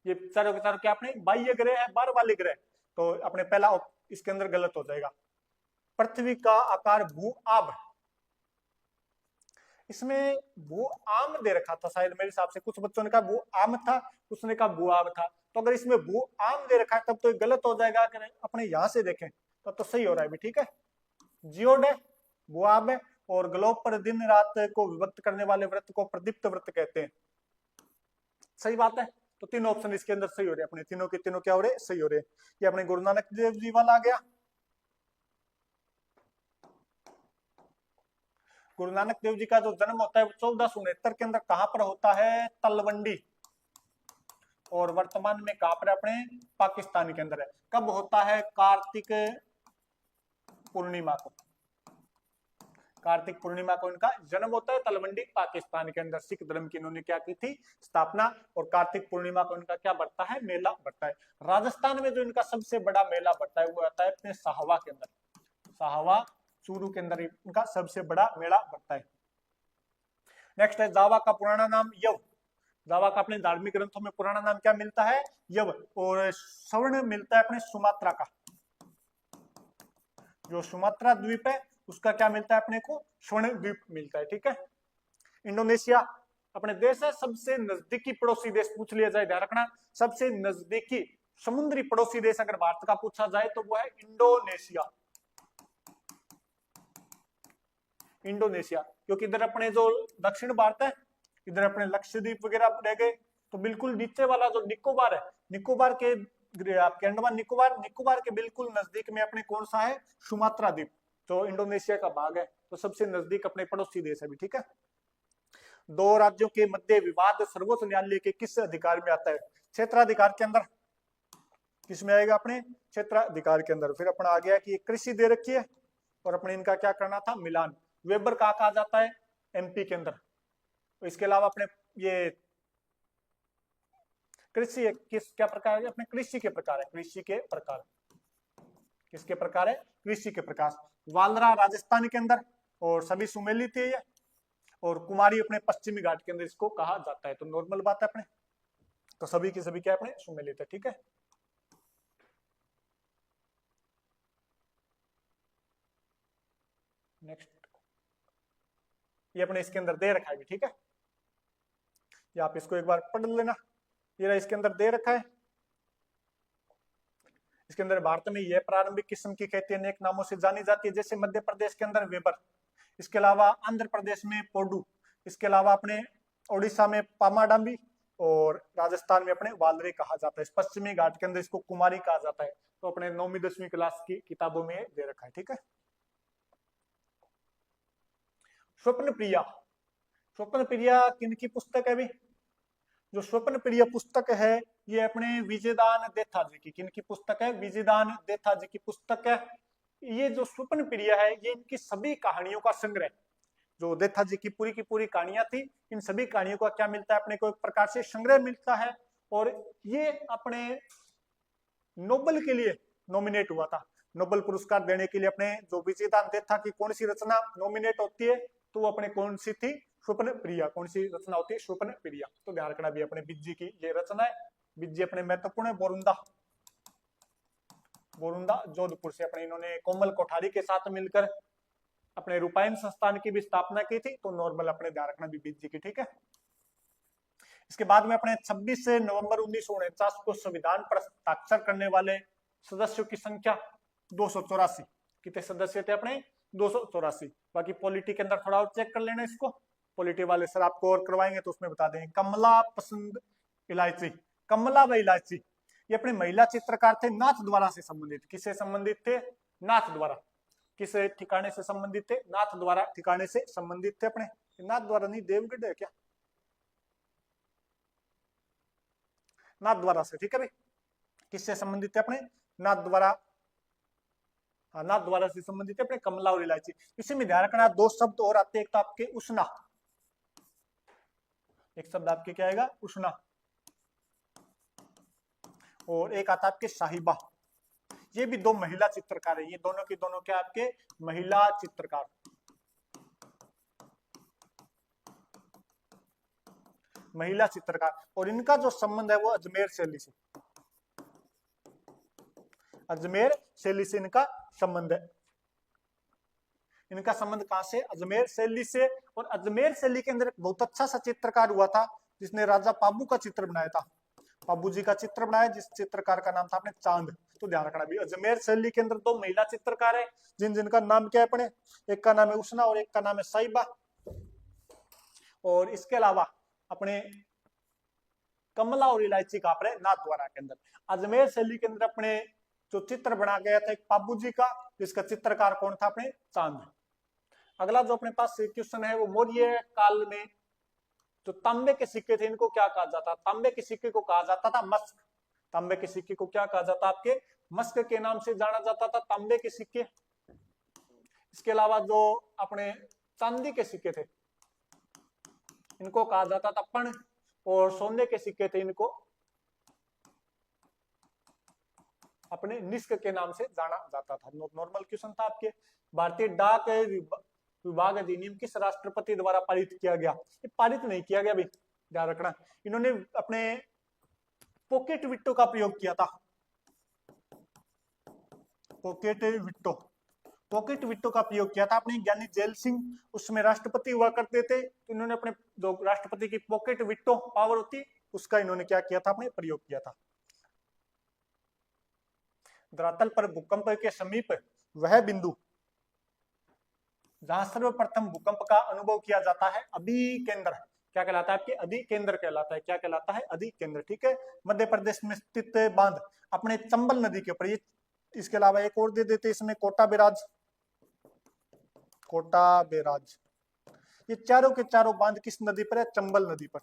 ये चारों के चारों क्या अपने बाह्य ग्रह है, बाहर वाले ग्रह। तो अपने पहला इसके अंदर गलत हो जाएगा। पृथ्वी का आकार भू आब, इसमें भू आम दे रखा था शायद मेरे हिसाब से, कुछ बच्चों ने कहा भू आम था, कुछ ने कहा भू आब था। तो अगर इसमें भू आम दे रखा है तब तो गलत हो जाएगा। अगर अपने यहां से देखें तब तो सही हो रहा है भी। ठीक है। जियोड है, भू आब है, और ग्लोब पर दिन रात को विभक्त करने वाले व्रत को प्रदीप्त व्रत कहते हैं। सही बात है। तो तीनों ऑप्शन इसके अंदर सही हो रहे हैं अपने, तीनों के तीनों क्या हो रहे, सही हो रहे हैं। ये अपने गुरु नानक देव जी वाला आ गया। गुरु नानक देव जी का जो जन्म होता है वो 1469 के अंदर कहां पर होता है, तलवंडी, और वर्तमान में कहां पर अपने पाकिस्तान के अंदर है। कब होता है, कार्तिक पूर्णिमा को, कार्तिक पूर्णिमा को इनका जन्म होता है। तलवंडी पाकिस्तान के अंदर सिख धर्म की इन्होंने क्या की थी, स्थापना, और कार्तिक पूर्णिमा को इनका क्या बढ़ता है, मेला बढ़ता है। राजस्थान में जो इनका सबसे बड़ा मेला बढ़ता है वो आता है अपने साहवा के अंदर, साहवा चूरू के अंदर इनका सबसे बड़ा मेला बढ़ता है। नेक्स्ट है जावा का पुराना नाम यव, जावा का अपने धार्मिक ग्रंथों में पुराना नाम क्या मिलता है, यव। और स्वर्ण मिलता है अपने सुमात्रा का, जो सुमात्रा द्वीप है उसका क्या मिलता है अपने को, स्वर्ण द्वीप मिलता है। ठीक है। इंडोनेशिया अपने देश है, सबसे नजदीकी पड़ोसी देश पूछ लिया जाए, ध्यान रखना, सबसे नजदीकी समुद्री पड़ोसी देश अगर भारत का पूछा जाए तो वो है इंडोनेशिया। इंडोनेशिया, क्योंकि इधर अपने जो दक्षिण भारत है, इधर अपने लक्षद्वीप वगैरह रह गए, तो बिल्कुल नीचे वाला जो निकोबार है, निकोबार के आपके अंडमान निकोबार, निकोबार के बिल्कुल नजदीक में अपने कौन सा है, सुमात्रा द्वीप, जो इंडोनेशिया का भाग है। तो सबसे नजदीक अपने पड़ोसी देश है भी। ठीक है। दो राज्यों के मध्य विवाद सर्वोच्च न्यायालय के किस अधिकार में आता है, क्षेत्राधिकार के अंदर। किसमें आएगा, अपने क्षेत्राधिकार के अंदर। फिर अपना आ गया कि कृषि दे रखी है, और अपने इनका क्या करना था, मिलान। वेबर कहा कहा जाता है, एमपी के अंदर। तो इसके अलावा अपने ये कृषि किस क्या प्रकार है, अपने कृषि के प्रकार है, कृषि के प्रकार, किसके प्रकार है, कृषि के प्रकार। वालरा राजस्थान के अंदर, और सभी सुमेली थे ये, और कुमारी अपने पश्चिमी घाट के अंदर इसको कहा जाता है। तो नॉर्मल बात है अपने, तो सभी की सभी क्या अपने सुमेली थे। ठीक है। नेक्स्ट, ये अपने इसके अंदर दे रखा है भी। ठीक है। ये आप इसको एक बार पढ़ लेना, ये इसके अंदर दे रखा है। इसके अंदर भारत में यह प्रारंभिक किस्म की खेती अनेक नामों से जानी जाती है, जैसे मध्य प्रदेश के अंदर वेबर, इसके अलावा आंध्र प्रदेश में पोडू, इसके अलावा अपने ओडिशा में पामाडांबी, और राजस्थान में अपने वालरे कहा जाता है। पश्चिमी घाट के अंदर इसको कुमारी कहा जाता है। तो अपने 9वीं 10वीं क्लास की किताबों में दे रखा है। ठीक है। स्वप्न प्रिया, स्वप्न प्रिया किनकी पुस्तक है भी, जो स्वप्न प्रिय पुस्तक है ये अपने विजयदान देथा जी की, किनकी पुस्तक है, विजयदान देथा जी की पुस्तक है। ये जो स्वप्न प्रिय है ये इनकी सभी कहानियों का संग्रह, जो देथा जी की पूरी कहानियां थी, इन सभी कहानियों का क्या मिलता है अपने को, एक प्रकार से संग्रह मिलता है। और ये अपने नोबेल के लिए नॉमिनेट हुआ था, नोबेल पुरस्कार देने के लिए अपने जो विजयदान देथा की कौन सी रचना नॉमिनेट होती है, तो वो अपने कौन सी थी, स्वप्न प्रिया। कौन सी रचना होती है? स्वप्न प्रिया। तो ध्यान रखना भी अपने बिज्जी की ये रचना है। बिज्जी अपने महत्वपूर्ण है। बोरुंदा, बोरुंदा जोधपुर से अपने इन्होंने कोमल कोठारी के साथ मिलकर अपने रूपायन संस्थान की भी स्थापना की थी। तो नॉर्मल अपने ध्यान रखना भी बिज्जी की, ठीक है। इसके बाद में अपने 26 नवंबर 1949 को संविधान पर हस्ताक्षर करने वाले सदस्यों की संख्या 284। कितने सदस्य थे अपने? 284। बाकी पॉलिटी के अंदर थोड़ा और चेक कर लेना इसको, पॉलिटी वाले सर आपको और करवाएंगे तो उसमें बता देंगे। कमला पसंद इलायची, कमला व इलायची ये अपने महिला चित्रकार थे, नाथ द्वारा से संबंधित। किससे संबंधित थे? नाथ द्वारा। किस ठिकाने से संबंधित थे? नाथ द्वारा ठिकाने से संबंधित थे अपने। नाथ द्वारा नहीं, देवगढ़ है क्या? नाथ द्वारा से, ठीक है भाई। किससे संबंधित थे अपने? नाथ द्वारा, नाथ द्वारा से संबंधित है अपने कमला और इलायची। इसी में ध्यान रखना दो शब्द और आते हैं, एक तो आपके उष्णा, एक शब्द आपके क्या आएगा? उष्णा, और एक आता आपके साहिबा। ये भी दो महिला चित्रकार है, ये दोनों की दोनों क्या आपके? महिला चित्रकार। महिला चित्रकार, और इनका जो संबंध है वो अजमेर शैली से, अजमेर शैली से इनका संबंध है। इनका संबंध कहां से? अजमेर शैली से। और अजमेर शैली के अंदर एक बहुत अच्छा सा चित्रकार हुआ था जिसने राजा पाबू का चित्र बनाया था। पाबू जी का चित्र बनाया, जिस चित्रकार का नाम था अपने चांद। तो ध्यान रखना भी अजमेर शैली के अंदर दो महिला चित्रकार है जिनका नाम क्या है अपने? एक का नाम है उष्णा और एक का नाम है साहिबा। और इसके अलावा अपने कमला और इलायची का अपने नाथ द्वारा के अंदर। अजमेर शैली के अंदर अपने जो चित्र बना गया था एक पाबू जी का, जिसका चित्रकार कौन था? अपने चांद। अगला जो अपने पास क्वेश्चन है वो मौर्य काल में जो तांबे के सिक्के थे इनको क्या कहा जाता? तांबे के सिक्के को कहा जाता था मस्क। तांबे के सिक्के को क्या कहा जाता? आपके मस्क के नाम से जाना जाता था, तांबे के सिक्के। इसके अलावा जो अपने चांदी के सिक्के थे इनको कहा जाता था पण, और सोने के सिक्के थे इनको अपने निष्क के नाम से जाना जाता था। नॉर्मल क्वेश्चन था आपके। भारतीय डाक विभाग अधिनियम किस राष्ट्रपति द्वारा पारित किया गया? ये पारित नहीं किया गया भाई, ध्यान रखना। इन्होंने अपने पॉकेट विट्टो का प्रयोग किया था। पॉकेट विट्टो, पॉकेट विट्टो का प्रयोग किया था अपने ज्ञानी जैल सिंह, उसमें राष्ट्रपति हुआ करते थे। तो इन्होंने अपने जो राष्ट्रपति की पॉकेट विट्टो पावर होती उसका इन्होंने क्या किया था? अपने प्रयोग किया था। धरातल पर भूकंप के समीप वह बिंदु जहां सर्वप्रथम भूकंप का अनुभव किया जाता है अभिकेंद्र क्या कहलाता है? आपके अधिकेंद्र कहलाता है। क्या कहलाता है? अधिकेंद्र, ठीक है। मध्य प्रदेश में स्थित बांध अपने चंबल नदी के ऊपर। ये इसके अलावा एक और दे देते इसमें, कोटा बैराज, कोटा बैराज। ये चारों के चारों बांध किस नदी पर है? चंबल नदी पर।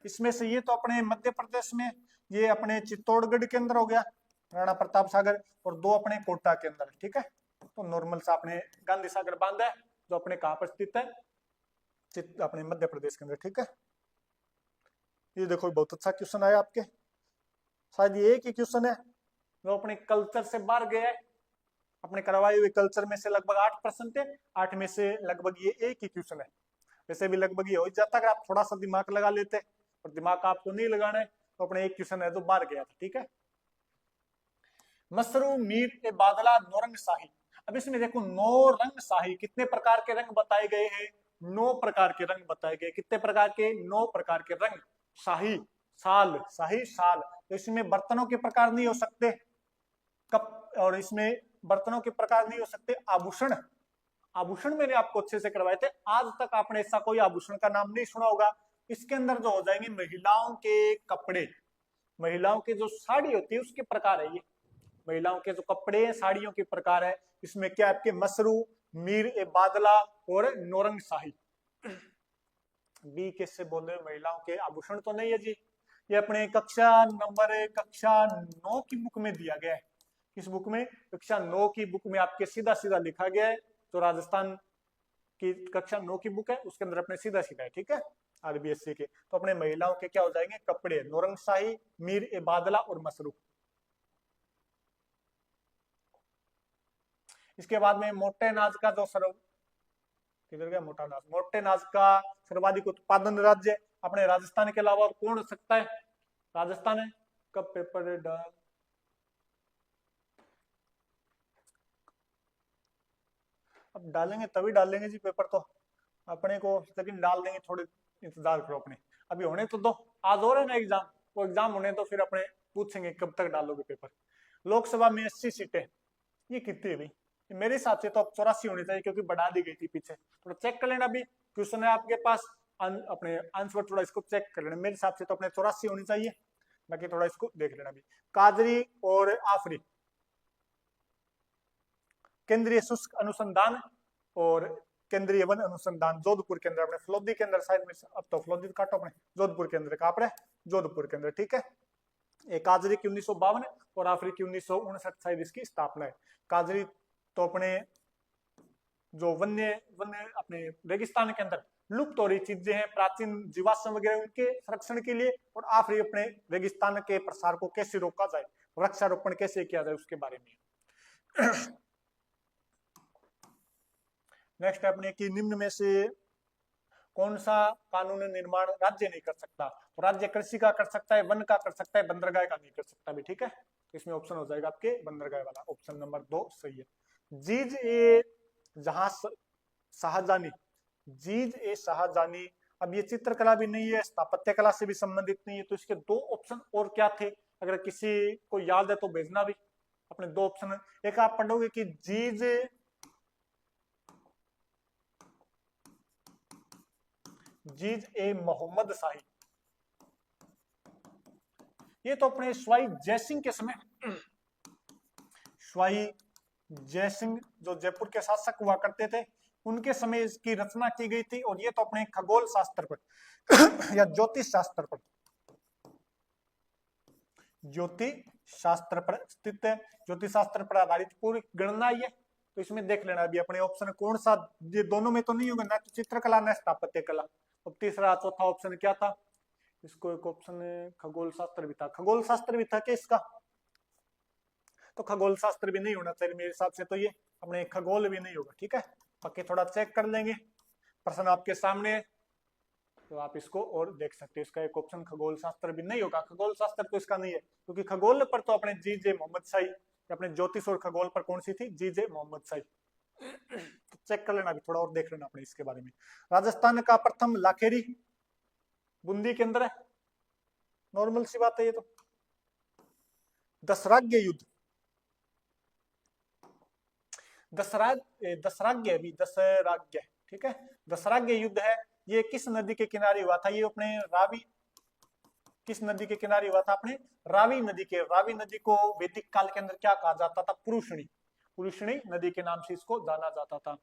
इसमें से ये तो अपने मध्य प्रदेश में, ये अपने चित्तौड़गढ़ के अंदर हो गया राणा प्रताप सागर, और दो अपने कोटा के अंदर, ठीक है। तो नॉर्मल सा अपने गांधी सागर बांध है जो अपने कहां पर स्थित है? अपने मध्य प्रदेश के अंदर, ठीक है। ये देखो बहुत अच्छा क्वेश्चन आया आपके, शायद ये एक ही क्वेश्चन है जो अपने कल्चर से बाहर गया है। अपने करवाए हुए कल्चर में से लगभग 8% है, 8 में से लगभग ये एक ही क्वेश्चन है। वैसे भी लगभग ये हो जाता अगर आप थोड़ा सा दिमाग लगा लेते, और दिमाग आपको नहीं लगाना है तो अपने एक क्वेश्चन है जो बाहर गया था, ठीक है। मसरू मीर ए बादला नौरंग शाही। अब इसमें देखो नौरंग शाही, कितने प्रकार के रंग बताए गए हैं? 9 प्रकार के रंग बताए गए। कितने प्रकार के? 9 प्रकार के रंग। शाही साल, शाही साल। तो इसमें बर्तनों के प्रकार नहीं हो सकते कप, और इसमें बर्तनों के प्रकार नहीं हो सकते। आभूषण, आभूषण मैंने आपको अच्छे से करवाए थे, आज तक आपने ऐसा कोई आभूषण का नाम नहीं सुना होगा। इसके अंदर जो हो जाएंगे महिलाओं के कपड़े, महिलाओं की जो साड़ी होती है उसके प्रकार है ये। महिलाओं के जो कपड़े हैं, साड़ियों के प्रकार है। इसमें क्या आपके मसरू, मीर ए बादला और नौरंग शाही। बी किससे बोल रहे? महिलाओं के आभूषण तो नहीं है जी। ये अपने कक्षा 9 की बुक में दिया गया है। किस बुक में? कक्षा 9 की बुक में आपके सीधा सीधा लिखा गया है। तो राजस्थान की कक्षा 9 की बुक है उसके अंदर अपने सीधा सीधा है, ठीक है, आरबीएससी के। तो अपने महिलाओं के क्या हो जाएंगे? कपड़े, नौरंग शाही, मीर ए बादला और मसरू। इसके बाद में मोटे अनाज का जो किधर गया मोटा अनाज। मोटे अनाज का सर्वाधिक उत्पादन राज्य अपने राजस्थान के अलावा और कौन हो सकता है? राजस्थान है। कब पेपर डाल, अब डालेंगे तभी डालेंगे जी पेपर तो अपने को, लेकिन डाल देंगे, थोड़े इंतजार करो अपने, अभी होने तो दो, आज हो रहा है ना एग्जाम, वो एग्जाम होने तो फिर अपने पूछेंगे कब तक डालोगे पेपर। लोकसभा में 80 सीटें, ये कितनी है भाई? मेरे हिसाब से तो अब 84 होनी चाहिए क्योंकि बढ़ा दी गई थी पीछे, थोड़ा चेक कर लेना। अभी क्वेश्चन है आपके पास, अपने आंसर थोड़ा इसको चेक कर लेना। मेरे हिसाब से तो अपने 84 होनी चाहिए, बाकी थोड़ा इसको देख लेना। अभी काजरी और आफरी, केंद्रीय शुष्क अनुसंधान और केंद्रीय वन अनुसंधान जोधपुर केंद्र, अपने फलोदी के अंदर साइड में, अब तो फलोदी काटो अपने, जोधपुर केंद्र का अपने, जोधपुर केंद्र, ठीक है। एक काजरी की 1952 और आफरी की 1959 शायद इसकी स्थापना है। काजरी तो अपने जो वन्य वन्य अपने रेगिस्तान के अंदर लुप्त हो रही चीजें हैं, प्राचीन जीवाश्म वगैरह, उनके संरक्षण के लिए, और आफरी अपने रेगिस्तान के प्रसार को कैसे रोका जाए, वृक्षारोपण कैसे किया जाए उसके बारे में। नेक्स्ट है अपने कि निम्न में से कौन सा कानून निर्माण राज्य नहीं कर सकता? तो राज्य कृषि का कर सकता है, वन का कर सकता है, बंदरगाह का नहीं कर सकता भी, ठीक है। इसमें ऑप्शन हो जाएगा आपके बंदरगाह वाला, ऑप्शन नंबर 2 सही है। जीज ए जहाज शाहजहानी, जीज ए शाहजहानी, अब ये चित्रकला भी नहीं है, स्थापत्य कला से भी संबंधित नहीं है, तो इसके दो ऑप्शन और क्या थे, अगर किसी को याद है तो भेजना भी। अपने दो ऑप्शन, एक आप पढ़ोगे कि जीज ए मोहम्मद शाही, ये तो अपने स्वाई जयसिंह के समय, स्वाई जयसिंह जो जयपुर के शासक हुआ करते थे, उनके समय इसकी रचना की गई थी। और ये तो अपने खगोल शास्त्र पर या ज्योतिष शास्त्र पर, ज्योतिष शास्त्र पर स्थित है, ज्योतिष शास्त्र पर आधारित पूरी गणना है। तो इसमें देख लेना अभी अपने ऑप्शन कौन सा, ये दोनों में तो नहीं होगा ना, तो चित्रकला ना स्थापत्य कला। अब तीसरा चौथा ऑप्शन क्या था इसको, एक ऑप्शन खगोल शास्त्र भी था, खगोल शास्त्र भी था क्या इसका? तो खगोल शास्त्र भी नहीं होना चाहिए मेरे हिसाब से, तो ये अपने खगोल भी नहीं होगा, ठीक है। बाकी थोड़ा चेक कर लेंगे, प्रश्न आपके सामने, तो आप इसको और देख सकते हैं। इसका एक ऑप्शन खगोल शास्त्र भी नहीं होगा, खगोल शास्त्र तो इसका नहीं है, क्योंकि खगोल पर तो अपने जीजे मोहम्मद शाही, अपने ज्योतिष और खगोल पर कौन सी थी, जीजे मोहम्मद शाही। तो चेक कर लेना, अभी थोड़ा और देख लेना अपने इसके बारे में। राजस्थान का प्रथम लाखेरी बूंदी के अंदर है, नॉर्मल सी बात है ये तो। दसराग्य युद्ध, दसराग्य भी दसराग्य, ठीक है, दसराग्य युद्ध है, ये किस नदी के किनारे हुआ था? ये अपने रावी, किस नदी के किनारे हुआ था? अपने रावी नदी के, रावी नदी को वैदिक काल के अंदर क्या कहा जाता था? पुरुषणी, पुरुषणी नदी के नाम से इसको जाना जाता था।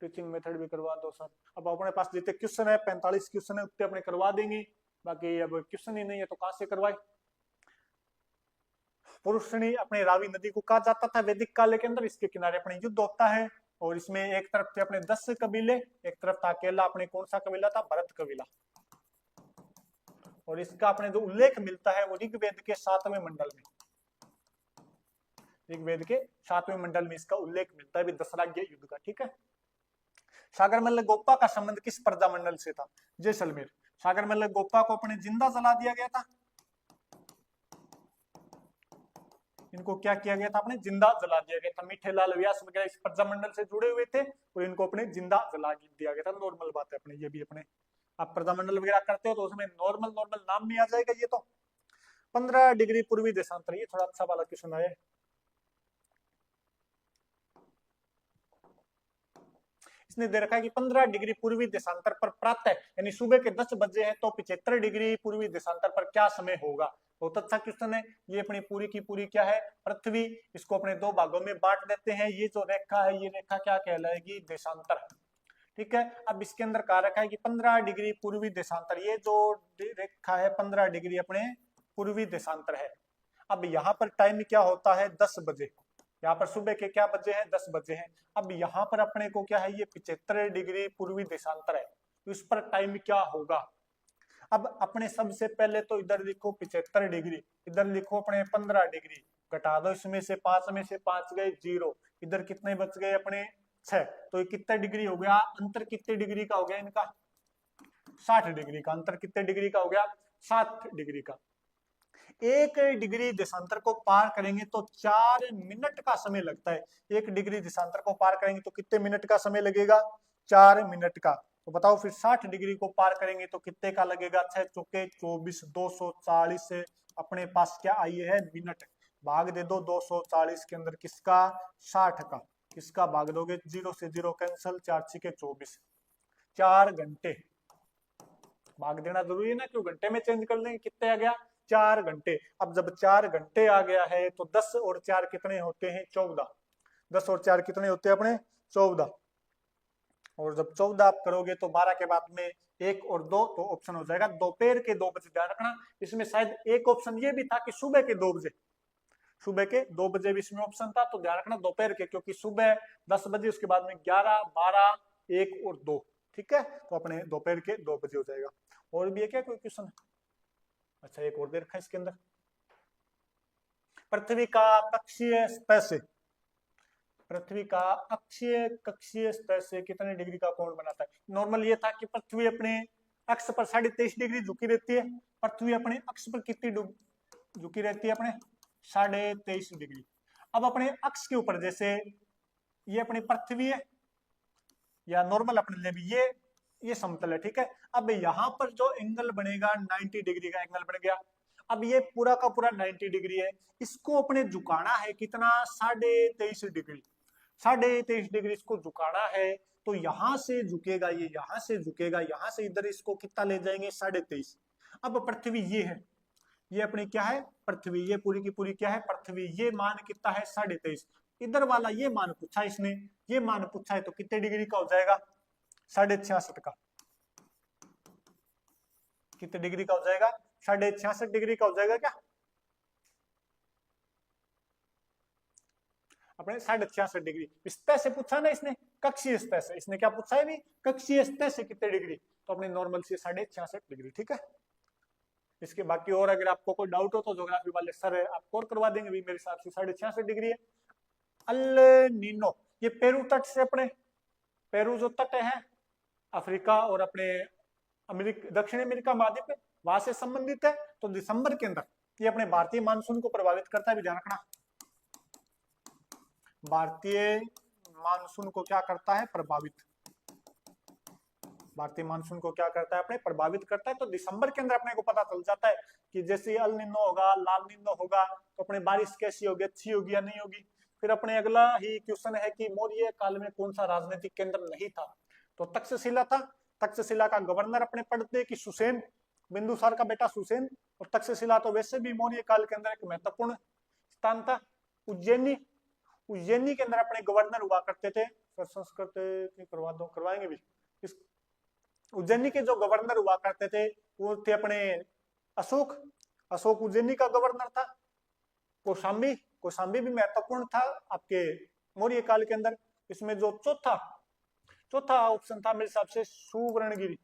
टीचिंग मेथड भी करवा दो सर। अब अपने पास जितने क्वेश्चन है 45 क्वेश्चन है, उतने अपने करवा देंगे, बाकी अब क्वेश्चन ही नहीं है तो कहां से करवाए। पुरुषणी अपने रावी नदी को कहा जाता था वैदिक काल के अंदर, इसके किनारे अपने युद्ध होता है, और इसमें एक तरफ थे अपने 10 कबीले, एक तरफ था अकेला अपने कौन सा कबीला था? भरत कबीला। और इसका अपने जो उल्लेख मिलता है वो ऋग्वेद के 7वें मंडल में, ऋग्वेद के 7वें मंडल में इसका उल्लेख मिलता है दसराग्य युद्ध का, ठीक है। सागरमल्ल गोप्पा का संबंध किस प्रजा मंडल से था? जैसलमेर। सागरमल्ल गोप्पा को अपने जिंदा जला दिया गया था, इनको क्या किया गया था? अपने जिंदा जला दिया गया था। मीठे लाल व्यास वगैरह इस प्रजा मंडल से जुड़े हुए थे और इनको अपने जिंदा जला दिया गया था। नॉर्मल बात है अपने, ये भी अपने आप प्रजा मंडल वगैरह करते हो तो उसमें नॉर्मल नॉर्मल नाम भी आ जाएगा। ये तो 15 डिग्री पूर्वी देशांतर, ये थोड़ा अच्छा वाला क्वेश्चन आया। इसने दे रखा है कि 15 डिग्री पूर्वी देशांतर पर प्रातः यानी सुबह के 10 बजे है तो 75 डिग्री पूर्वी देशांतर पर क्या समय होगा? बहुत अच्छा क्वेश्चन है। ये अपनी पूरी की पूरी क्या है? पृथ्वी। इसको अपने दो भागों में बांट देते हैं। ये जो रेखा है ये रेखा क्या कहलाएगी? देशांतर, ठीक है। अब इसके अंदर कहा रखा है कि 15 डिग्री पूर्वी देशांतर, ये जो रेखा है 15 डिग्री अपने पूर्वी देशांतर है। अब यहाँ पर टाइम क्या होता है? 10 बजे। यहाँ पर सुबह के क्या बजे हैं? 10 बजे हैं। अब यहाँ पर अपने को क्या है? ये 75 डिग्री पूर्वी देशांतर है, तो इस पर टाइम क्या होगा? अब अपने सबसे पहले तो इधर लिखो 75 डिग्री, इधर लिखो अपने 15 डिग्री, घटा दो इसमें से 5 में से 5 गए 0, इधर कितने बच गए अपने 6, तो ये कितने डिग्री हो गया, अंतर कितने डिग्री का हो गया इनका, 60 डिग्री का। अंतर कितने डिग्री का हो गया, 60 डिग्री का। 1 डिग्री देशांतर को पार करेंगे तो 4 मिनट का समय लगता है। 1 डिग्री देशांतर को पार करेंगे तो कितने मिनट का समय लगेगा, 4 मिनट का। तो बताओ फिर 60 डिग्री को पार करेंगे तो कितने का लगेगा, 6 चौके 24, 240 से अपने पास क्या आई है, मिनट। भाग दे दो 240 के अंदर किसका, 60 का। किसका भाग दोगे, 0 से 0 कैंसिल, 4 छीके 24, 4 घंटे। भाग देना जरूरी है ना, क्यों घंटे में चेंज कर लेंगे, कितने आ गया, 4 घंटे। अब जब 4 घंटे आ गया है तो 10 और 4 कितने होते हैं, 14। 10 और 4 कितने होते हैं अपने, 14। और जब 14 आप करोगे तो 12 के बाद में 1 और 2, तो ऑप्शन हो जाएगा दोपहर के 2 बजे। ध्यान रखना, इसमें शायद एक ऑप्शन ये भी था कि सुबह के 2 बजे, सुबह के 2 बजे भी इसमें ऑप्शन था। तो ध्यान रखना दोपहर के, क्योंकि सुबह 10 बजे, उसके बाद में 11, 12, 1 और 2, ठीक है। तो अपने दोपहर के 2 बजे हो जाएगा। और भी है क्या कोई क्वेश्चन, अच्छा एक और दे रखा है इसके अंदर, पृथ्वी का कक्षीय सतह से, पृथ्वी का अक्षीय कक्षीय सतह से कितने डिग्री का कोण बनाता है। नॉर्मल ये था कि पृथ्वी अपने अक्ष पर 23.5 डिग्री झुकी रहती है। पृथ्वी अपने अक्ष पर कितनी झुकी रहती है, अपने 23.5 डिग्री। अब अपने अक्ष के ऊपर, जैसे ये अपनी पृथ्वी है, या नॉर्मल अपने लिए भी ये समतल है, ठीक है। अब यहाँ पर जो एंगल बनेगा 90 डिग्री का एंगल बन गया। अब ये पूरा का पूरा 90 डिग्री है, इसको अपने झुकाना है कितना, 23.5 डिग्री। 23.5 डिग्री इसको झुकाना है, तो यहां से झुकेगा ये, यहां से झुकेगा, यहां से इधर, इसको कितना ले जाएंगे, 23.5। अब पृथ्वी ये है, ये अपनी क्या है, पृथ्वी, ये पूरी की पूरी क्या है, पृथ्वी। ये मान कितना है, 23.5। इधर वाला ये मान पूछा इसने, ये मान पूछा है, तो कितने डिग्री का हो जाएगा, 66.5 का। कितने डिग्री का हो जाएगा, 66.5 डिग्री का हो जाएगा क्या, अपने 66.5 डिग्री। सतह से पूछा ना इसने, कक्षीय सतह से, इसने क्या पूछा है भी, कक्षीय सतह से कितने डिग्री, तो अपने नॉर्मल से 66.5 डिग्री, ठीक है। इसके बाकी और अगर आपको कोई डाउट हो तो ज्योग्राफी वाले सर आपको और करवा देंगे भी, मेरे हिसाब से 66.5 डिग्री है। अल नीनो, ये पेरू तट से, अपने पेरू जो तट है अफ्रीका और अपने अमेरिका, दक्षिण अमेरिका महाद्वीप, वहां से संबंधित है। तो दिसंबर के अंदर ये अपने भारतीय मानसून को प्रभावित करता है, भी ध्यान रखना। भारतीय मानसून को क्या करता है, प्रभावित। भारतीय मानसून को क्या करता है, अपने प्रभावित करता है। तो दिसंबर के अंदर अपने को पता चल जाता है कि जैसे अल निनो होगा, लाल निनो होगा, तो अपने बारिश कैसी होगी, अच्छी होगी या नहीं होगी। फिर अपने अगला ही क्वेश्चन है कि मौर्य काल में कौन सा राजनीतिक केंद्र नहीं था, तो तक्षशिला था। तक्षशिला का गवर्नर अपने पढ़ते कि सुसेन, बिंदुसार का बेटा सुसेन। और तक्षशिला तो वैसे भी मौर्य काल के अंदर एक महत्वपूर्ण स्थान था। उज्जैनी, उज्जैनी के अंदर अपने गवर्नर हुआ करते थे, संस्कृत करवा दो, करवाएंगे भी। इस उज्जैनी के जो गवर्नर हुआ करते थे वो थे अपने अशोक, अशोक उज्जैनी का गवर्नर था। कौशाम्बी, कौशाम्बी भी महत्वपूर्ण था आपके मौर्य काल के अंदर। इसमें जो चौथा ऑप्शन था मेरे हिसाब से सुवर्णगिरी,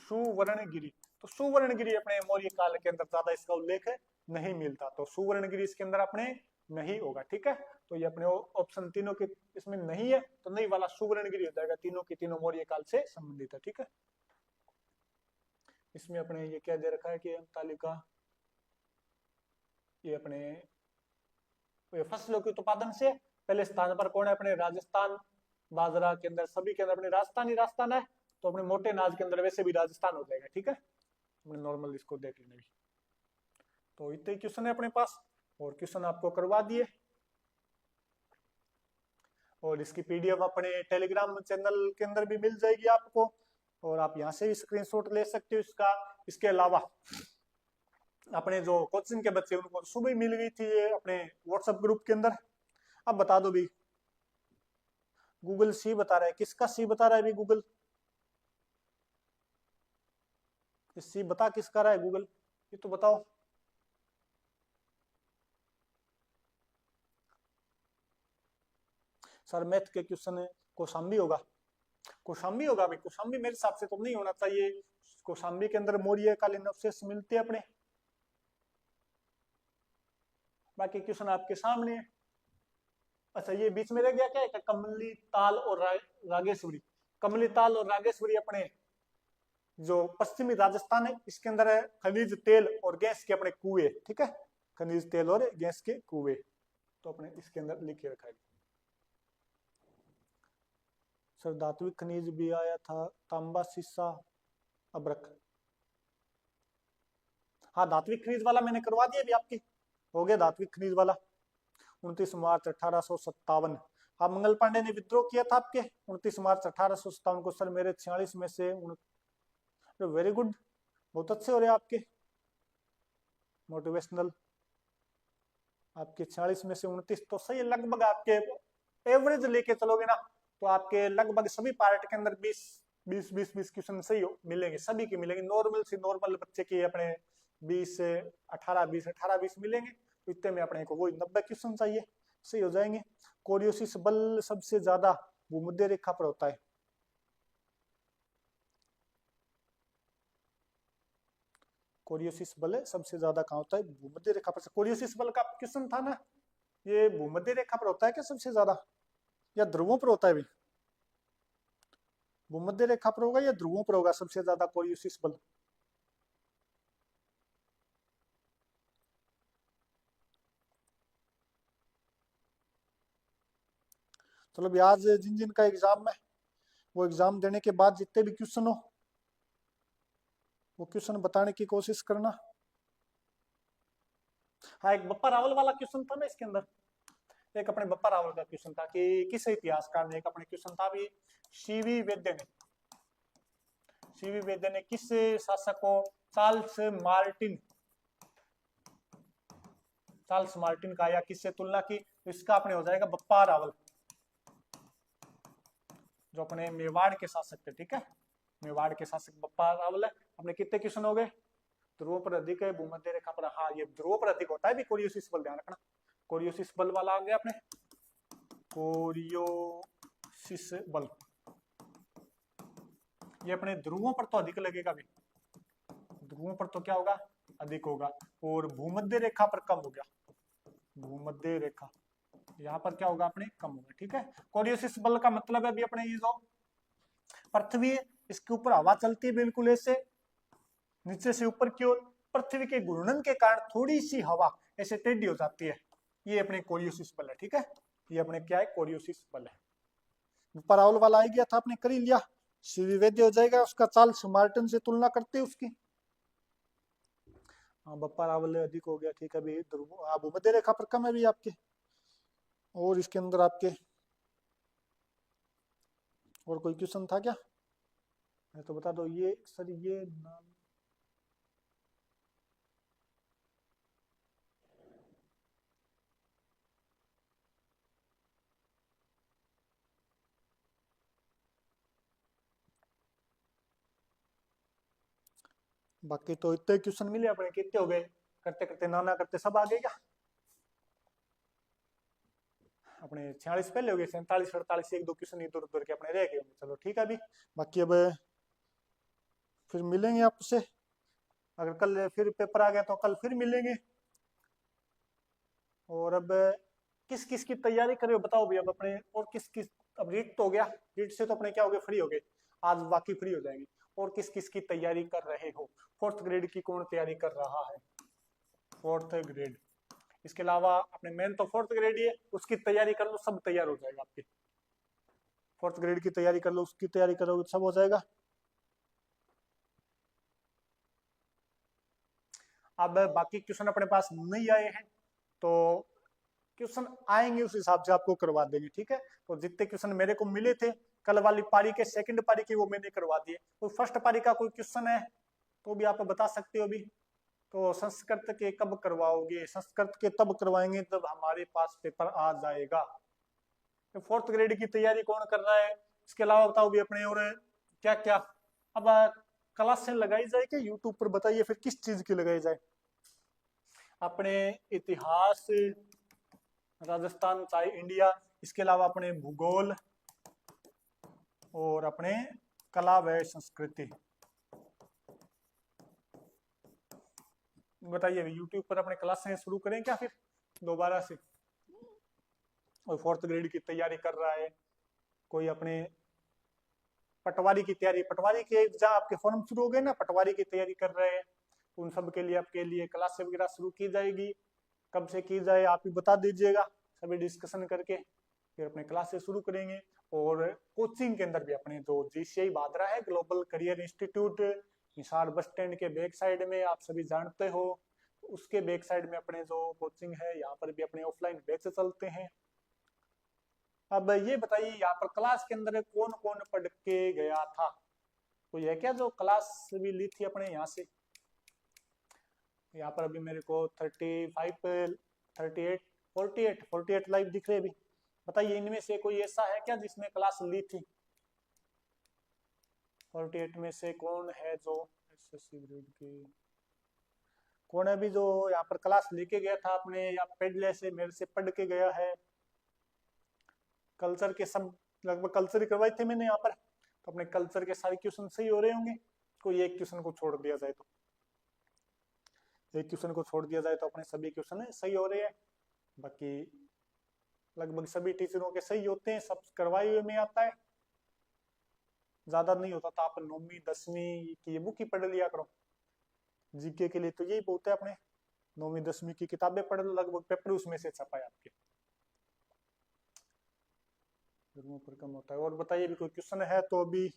सुवर्णगिरी। तो सुवर्णगिरी अपने मौर्य काल के अंदर ज्यादा इसका उल्लेख नहीं मिलता, तो सुवर्णगिरी इसके अंदर अपने नहीं होगा, ठीक है। तो ये अपने ऑप्शन तीनों के इसमें नहीं है, तो नहीं वाला सुवर्णगिरी हो जाएगा, तीनों की तीनों मौर्य काल से संबंधित है, ठीक है। इसमें अपने ये क्या दे रखा है कि तालिका, ये अपने फसलों के उत्पादन से पहले स्थान पर कौन है, अपने राजस्थान। बाजरा के अंदर सभी के अंदर अपने राजस्थान है, तो अपने मोटे अनाज के अंदर वैसे भी राजस्थान हो जाएगा, ठीक है। अपने नॉर्मल इसको देख लेना भी। तो इतने क्वेश्चन है अपने पास, और क्वेश्चन आपको करवा दिए, और इसकी पीडीएफ अपने टेलीग्राम चैनल के अंदर भी मिल जाएगी आपको, और आप यहाँ से स्क्रीनशॉट ले सकते हो इसका। इसके अलावा अपने जो कोचिंग के बच्चे उनको सुबह मिल गई थी ये अपने व्हाट्सएप ग्रुप के अंदर। अब बता दो भी, गूगल सी बता रहा है, किसका सी बता रहा है भी गूगल, सी बता किसका रहा है गूगल, ये तो बताओ। सर मैथ के क्वेश्चन है, कौशाम्बी होगा, कौशाम्बी होगा भाई, कौशाम्बी मेरे हिसाब से तो नहीं होना चाहिए। कौशाम्बी के अंदर मौर्यकालीन अवशेष मिलते हैं अपने। बाकी क्वेश्चन आपके सामने है। अच्छा ये बीच में रह गया क्या है, कमली ताल और रागेश्वरी। कमली ताल और रागेश्वरी अपने जो पश्चिमी राजस्थान है, इसके अंदर है खनिज तेल और गैस के अपने कुएं, ठीक है, खनिज तेल और गैस के कुएं, तो अपने इसके अंदर लिखे रखा है। सर धात्विक खनिज भी आया था, तांबा, सीसा, अब्रक। हाँ धात्विक खनिज वाला मैंने करवा दिया अभी आपकी, हो गया धात्विक खनिज वाला। 29 मार्च 1857। हाँ मंगल पांडे ने विद्रोह किया था आपके 29 मार्च 1857 को। सर मेरे 46 में से वेरी गुड, बहुत अच्छे हो रहे आपके मोटिवेशनल। आपके 46 में से 29 तो सही है लगभग। आपके एवरेज लेके चलोगे ना तो आपके लगभग सभी पार्ट के अंदर 20 क्वेश्चन सही मिलेंगे, सभी के मिलेंगे। नॉर्मल से नॉर्मल बच्चे के अपने 20 से 18 20 मिलेंगे, तो इतने में अपने को वही 90 क्वेश्चन चाहिए, सही हो जाएंगे। कोरियोसिस बल सबसे ज्यादा भूमध्य रेखा पर होता है। कोरियोसिस बल सबसे ज्यादा कहाँ होता है, भूमध्य रेखा पर। कोरियोसिस बल का क्वेश्चन था ना, ये भूमध्य रेखा पर होता है क्या सबसे ज्यादा, या ध्रुवों पर होता है भी? भूमध्य रेखा पर होगा या ध्रुवों पर होगा सबसे ज्यादा कोरियोसिस बल? चलो भी आज जिन जिन का एग्जाम है, वो एग्जाम देने के बाद जितने भी क्वेश्चन हो वो क्वेश्चन बताने की कोशिश करना। हाँ एक बप्पा रावल वाला क्वेश्चन था ना इसके अंदर, एक अपने बप्पा रावल का क्वेश्चन था कि किस इतिहासकार ने, एक अपने क्वेश्चन था भी सीवी वैद्य ने, सीवी वैद्य ने किस शासक को चार्ल्स मार्टिन, चार्ल्स मार्टिन का या किससे तुलना की, तो इसका अपने हो जाएगा बप्पा रावल, जो अपने मेवाड़ के शासक थे, ठीक है, मेवाड़ के शासक बप्पा रावल है। अपने कितने क्वेश्चन हो गए? ध्रुव पर अधिक है, भूमध्य रेखा पर, हाँ ये ध्रुव पर अधिक होता है भी कोरियोसिस बल, ध्यान रखना। कोरियोसिस बल वाला आ गया अपने, कोरियोसिस बल ये अपने ध्रुवों पर तो अधिक लगेगा भी, ध्रुवों पर तो क्या होगा, अधिक होगा, और भूमध्य रेखा पर कम हो गया, भूमध्य रेखा यहाँ पर क्या होगा अपने, कम होगा, ठीक है। कोरियोसिस बल का मतलब है भी अपने ये जो पृथ्वी है इसके ऊपर हवा चलती है बिल्कुल ऐसे नीचे से ऊपर की ओर, पृथ्वी के घूर्णन के कारण थोड़ी सी हवा ऐसे टेढ़ी हो जाती है, ये अपने कोरियोसिस बल है, ठीक है, ये अपने क्या है, कोरियोसिस बल है। परावल वाला आ गया था, आपने कर ही लिया, श्रीवैद्य हो जाएगा उसका, चार्ल्स मार्टिन से तुलना करते उसकी। हाँ बप्पा रावल अधिक हो गया, ठीक है, अभी भूमध्य रेखा पर कम है भी आपके। और इसके अंदर आपके और कोई क्वेश्चन था क्या, मैं तो बता दो ये सर, ये नाम बाकी तो इतने क्वेश्चन मिले अपने, कितने हो गए, करते करते नाना करते सब आ गए क्या अपने? 46 पहले हो गए, 47 48 एक दो क्वेश्चन इधर उधर के अपने रह गए। चलो ठीक है अभी, बाकी अब फिर मिलेंगे आपसे, अगर कल फिर पेपर आ गया तो कल फिर मिलेंगे। और अब किस किस की तैयारी कर रहे हो बताओ भी अब अपने, और किस किस, अब रीट तो हो गया, रीट से तो अपने क्या हो गए, फ्री हो गए, आज बाकी फ्री हो जाएंगे। और किस किस की तैयारी कर रहे हो? फोर्थ ग्रेड की कौन तैयारी कर रहा है? फोर्थ ग्रेड, इसके अलावा अपने मेन तो फोर्थ ग्रेड ही है, उसकी तैयारी कर लो, सब तैयार हो जाएगा आपके। फोर्थ ग्रेड की तैयारी कर लो, उसकी तैयारी करोगे सब हो जाएगा। अब बाकी क्वेश्चन अपने पास नहीं आए हैं, तो क्वेश्चन आएंगे उस हिसाब से आपको करवा देंगे, ठीक है। तो जितने क्वेश्चन मेरे को मिले थे कल वाली पारी के, सेकंड पारी के, वो मैंने करवा दिए। तो फर्स्ट पारी का कोई क्वेश्चन है तो भी आप बता सकते हो अभी। तो संस्कृत के कब करवाओगे? संस्कृत के तब करवाएंगे जब हमारे पास पेपर आ जाएगा। तो फोर्थ ग्रेड की तैयारी कौन कर रहा है? इसके अलावा बताओ भी अपने और क्या क्या। अब क्लासें लगाई जाए क्या यूट्यूब पर, बताइए फिर किस चीज की लगाई जाए? अपने इतिहास, राजस्थान चाहे इंडिया, इसके अलावा अपने भूगोल और अपने कला व संस्कृति। बताइए यूट्यूब पर अपने क्लासें शुरू करें क्या फिर दोबारा से? और 4th ग्रेड की तैयारी कर रहा है, कोई अपने पटवारी की तैयारी, पटवारी के एग्जाम आपके फॉर्म शुरू हो गए ना, पटवारी की तैयारी कर रहे हैं, उन सब के लिए आपके लिए क्लासेस वगैरह शुरू की जाएगी। कब से की जाए आप ही बता दीजिएगा, सभी डिस्कशन करके फिर अपने क्लासेस शुरू करेंगे। और कोचिंग के अंदर भी अपने जो जीसीआई भादरा है, global career institute, Hisar bus stand के बैक साइड में, आप सभी जानते हो, उसके बैक साइड में अपने जो कोचिंग है, यहाँ पर भी अपने ऑफलाइन बैच चलते हैं। अब ये बताइए यहाँ पर क्लास के अंदर कौन कौन पढ़ के गया था, कोई है क्या जो क्लास भी ली थी अपने यहाँ से? यहाँ पर अभी मेरे को 35, 38, 48 लाइव दिख रहे अभी। बताइए इनमें से कोई ऐसा है क्या जिसने क्लास ली थी? 48 में से कौन है जो एसएससी ग्रेड के, कौन है अभी जो यहाँ पर क्लास लेके गया था अपने, या पहले से मेरे से पढ़ के गया है? कल्चर के सब लगभग कल्चर ही करवाए थे मैंने यहाँ पर, तो अपने कल्चर के सारे क्वेश्चन सही हो रहे होंगे। कोई एक क्वेश्चन को छोड़ दिया जाए तो, एक क्वेश्चन को छोड़ दिया जाए तो अपने सभी क्वेश्चन सही हो रहे हैं। बाकी लगभग सभी टीचरों के सही होते हैं, सब करवाए हुए में आता है। ज्यादा नहीं होता तो आप 9वीं 10वीं की ये बुक ही पढ़ लिया करो, जीके के लिए तो यही बहुत है, अपने 9वीं 10वीं की किताबें पढ़ लो, लगभग पेपर उसमें से छपा है आपके, पर कम होता है। और बताइए भी कोई क्वेश्चन है तो अभी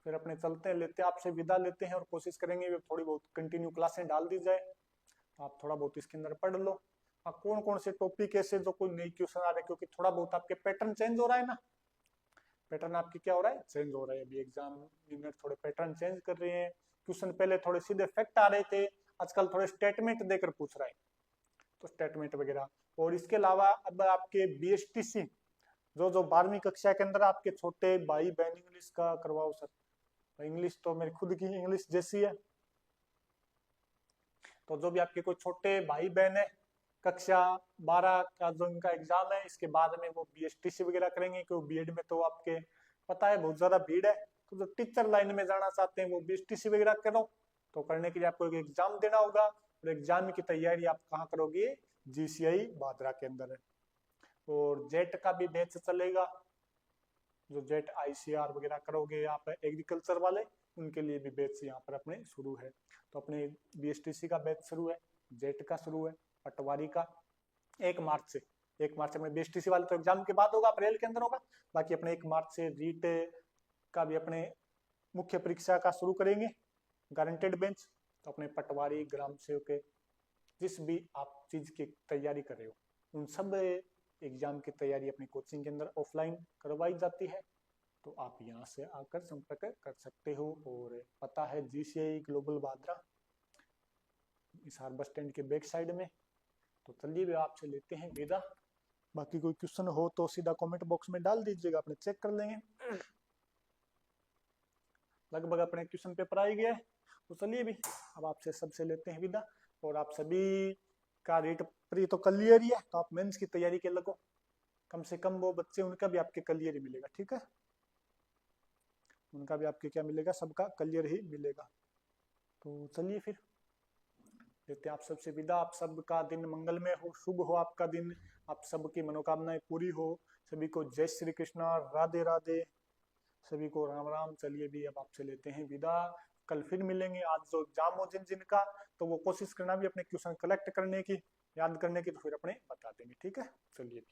फिर अपने चलते हैं, लेते हैं आपसे विदा लेते हैं, और कोशिश करेंगे थोड़ी बहुत कंटिन्यू क्लासें डाल दी जाए, तो आप थोड़ा बहुत इसके अंदर पढ़ लो। अब कौन कौन से टॉपिक ऐसे जो कोई नई क्वेश्चन आ रहे हैं, क्योंकि थोड़ा बहुत आपके पैटर्न चेंज हो रहा है ना, पैटर्न आपकी क्या हो रहा है, चेंज हो रहा है। अभी एग्जाम थोड़े पैटर्न चेंज कर रहे हैं, क्वेश्चन पहले थोड़े सीधे फैक्ट आ रहे थे, आजकल थोड़े स्टेटमेंट देकर पूछ रहा है, तो स्टेटमेंट वगैरह। और इसके अलावा अब आपके बीएसटीसी जो 12वीं कक्षा के अंदर आपके छोटे भाई बहन इंग्लिश का करवाओ सर। इंग्लिश तो मेरी खुद की इंग्लिश जैसी है, तो जो भी आपके कोई छोटे भाई बहन है, कक्षा 12 का जो इनका एग्जाम है, इसके बाद में वो बीएसटीसी वगैरह करेंगे, क्योंकि बीएड में तो आपके पता है बहुत ज्यादा भीड़ है, तो जो टीचर लाइन में जाना चाहते हैं वो बीएसटीसी वगैरह करो। तो करने के लिए आपको एक एग्जाम देना होगा, और एग्जाम की तैयारी आप कहाँ करोगे, जीसीआई भादरा के अंदर है। और जेट का भी बैच चलेगा, जो जेट आईसीआर वगैरह करोगे आप एग्रीकल्चर वाले, उनके लिए भी बैच यहाँ पर अपने शुरू है। तो अपने बीएसटीसी का बैच शुरू है, जेट का शुरू है, पटवारी का 1 मार्च से। 1 मार्च में बीएसटीसी वाले तो एग्जाम के बाद होगा, अप्रैल के अंदर होगा। बाकी अपने 1 मार्च से रीट का भी अपने मुख्य परीक्षा का शुरू करेंगे, गारंटेड बेंच। तो अपने पटवारी, ग्राम सेवक, जिस भी आप चीज की तैयारी कर रहे हो, उन सब एग्जाम की तैयारी अपनी कोचिंग के अंदर ऑफलाइन करवाई जाती है, तो आप यहाँ से आकर संपर्क कर सकते हो। और पता है GCI global Bhadra, Hisar bus stand के बैक साइड में। तो चलिए भी आपसे लेते हैं विदा। बाकी कोई क्वेश्चन हो तो सीधा कमेंट बॉक्स में डाल दीजिएगा, अपने चेक कर लेंगे। लगभग अपने क्वेश्चन पेपर आ ही गया है, तो चलिए भी अब आपसे सबसे लेते हैं विदा। और आप सभी का रीट प्री तो क्लियर ही है, तो आप मेंस की तैयारी के लगो, कम से कम वो बच्चे उनका भी आपके क्लियर ही मिलेगा, ठीक है, उनका भी आपके क्या मिलेगा, सबका क्लियर ही मिलेगा। तो चलिए फिर लेते हैं आप सबसे विदा। आप सबका दिन मंगलमय हो, शुभ हो आपका दिन, आप सबकी मनोकामनाएं पूरी हो। सभी को जय श्री कृष्णा, राधे राधे, सभी को राम राम। चलिए भी अब आपसे लेते हैं विदा, कल फिर मिलेंगे। आज जो एग्जाम हो जिनका, तो वो कोशिश करना भी अपने क्वेश्चन कलेक्ट करने की, याद करने की, तो फिर अपने बता देंगे, ठीक है। चलिए।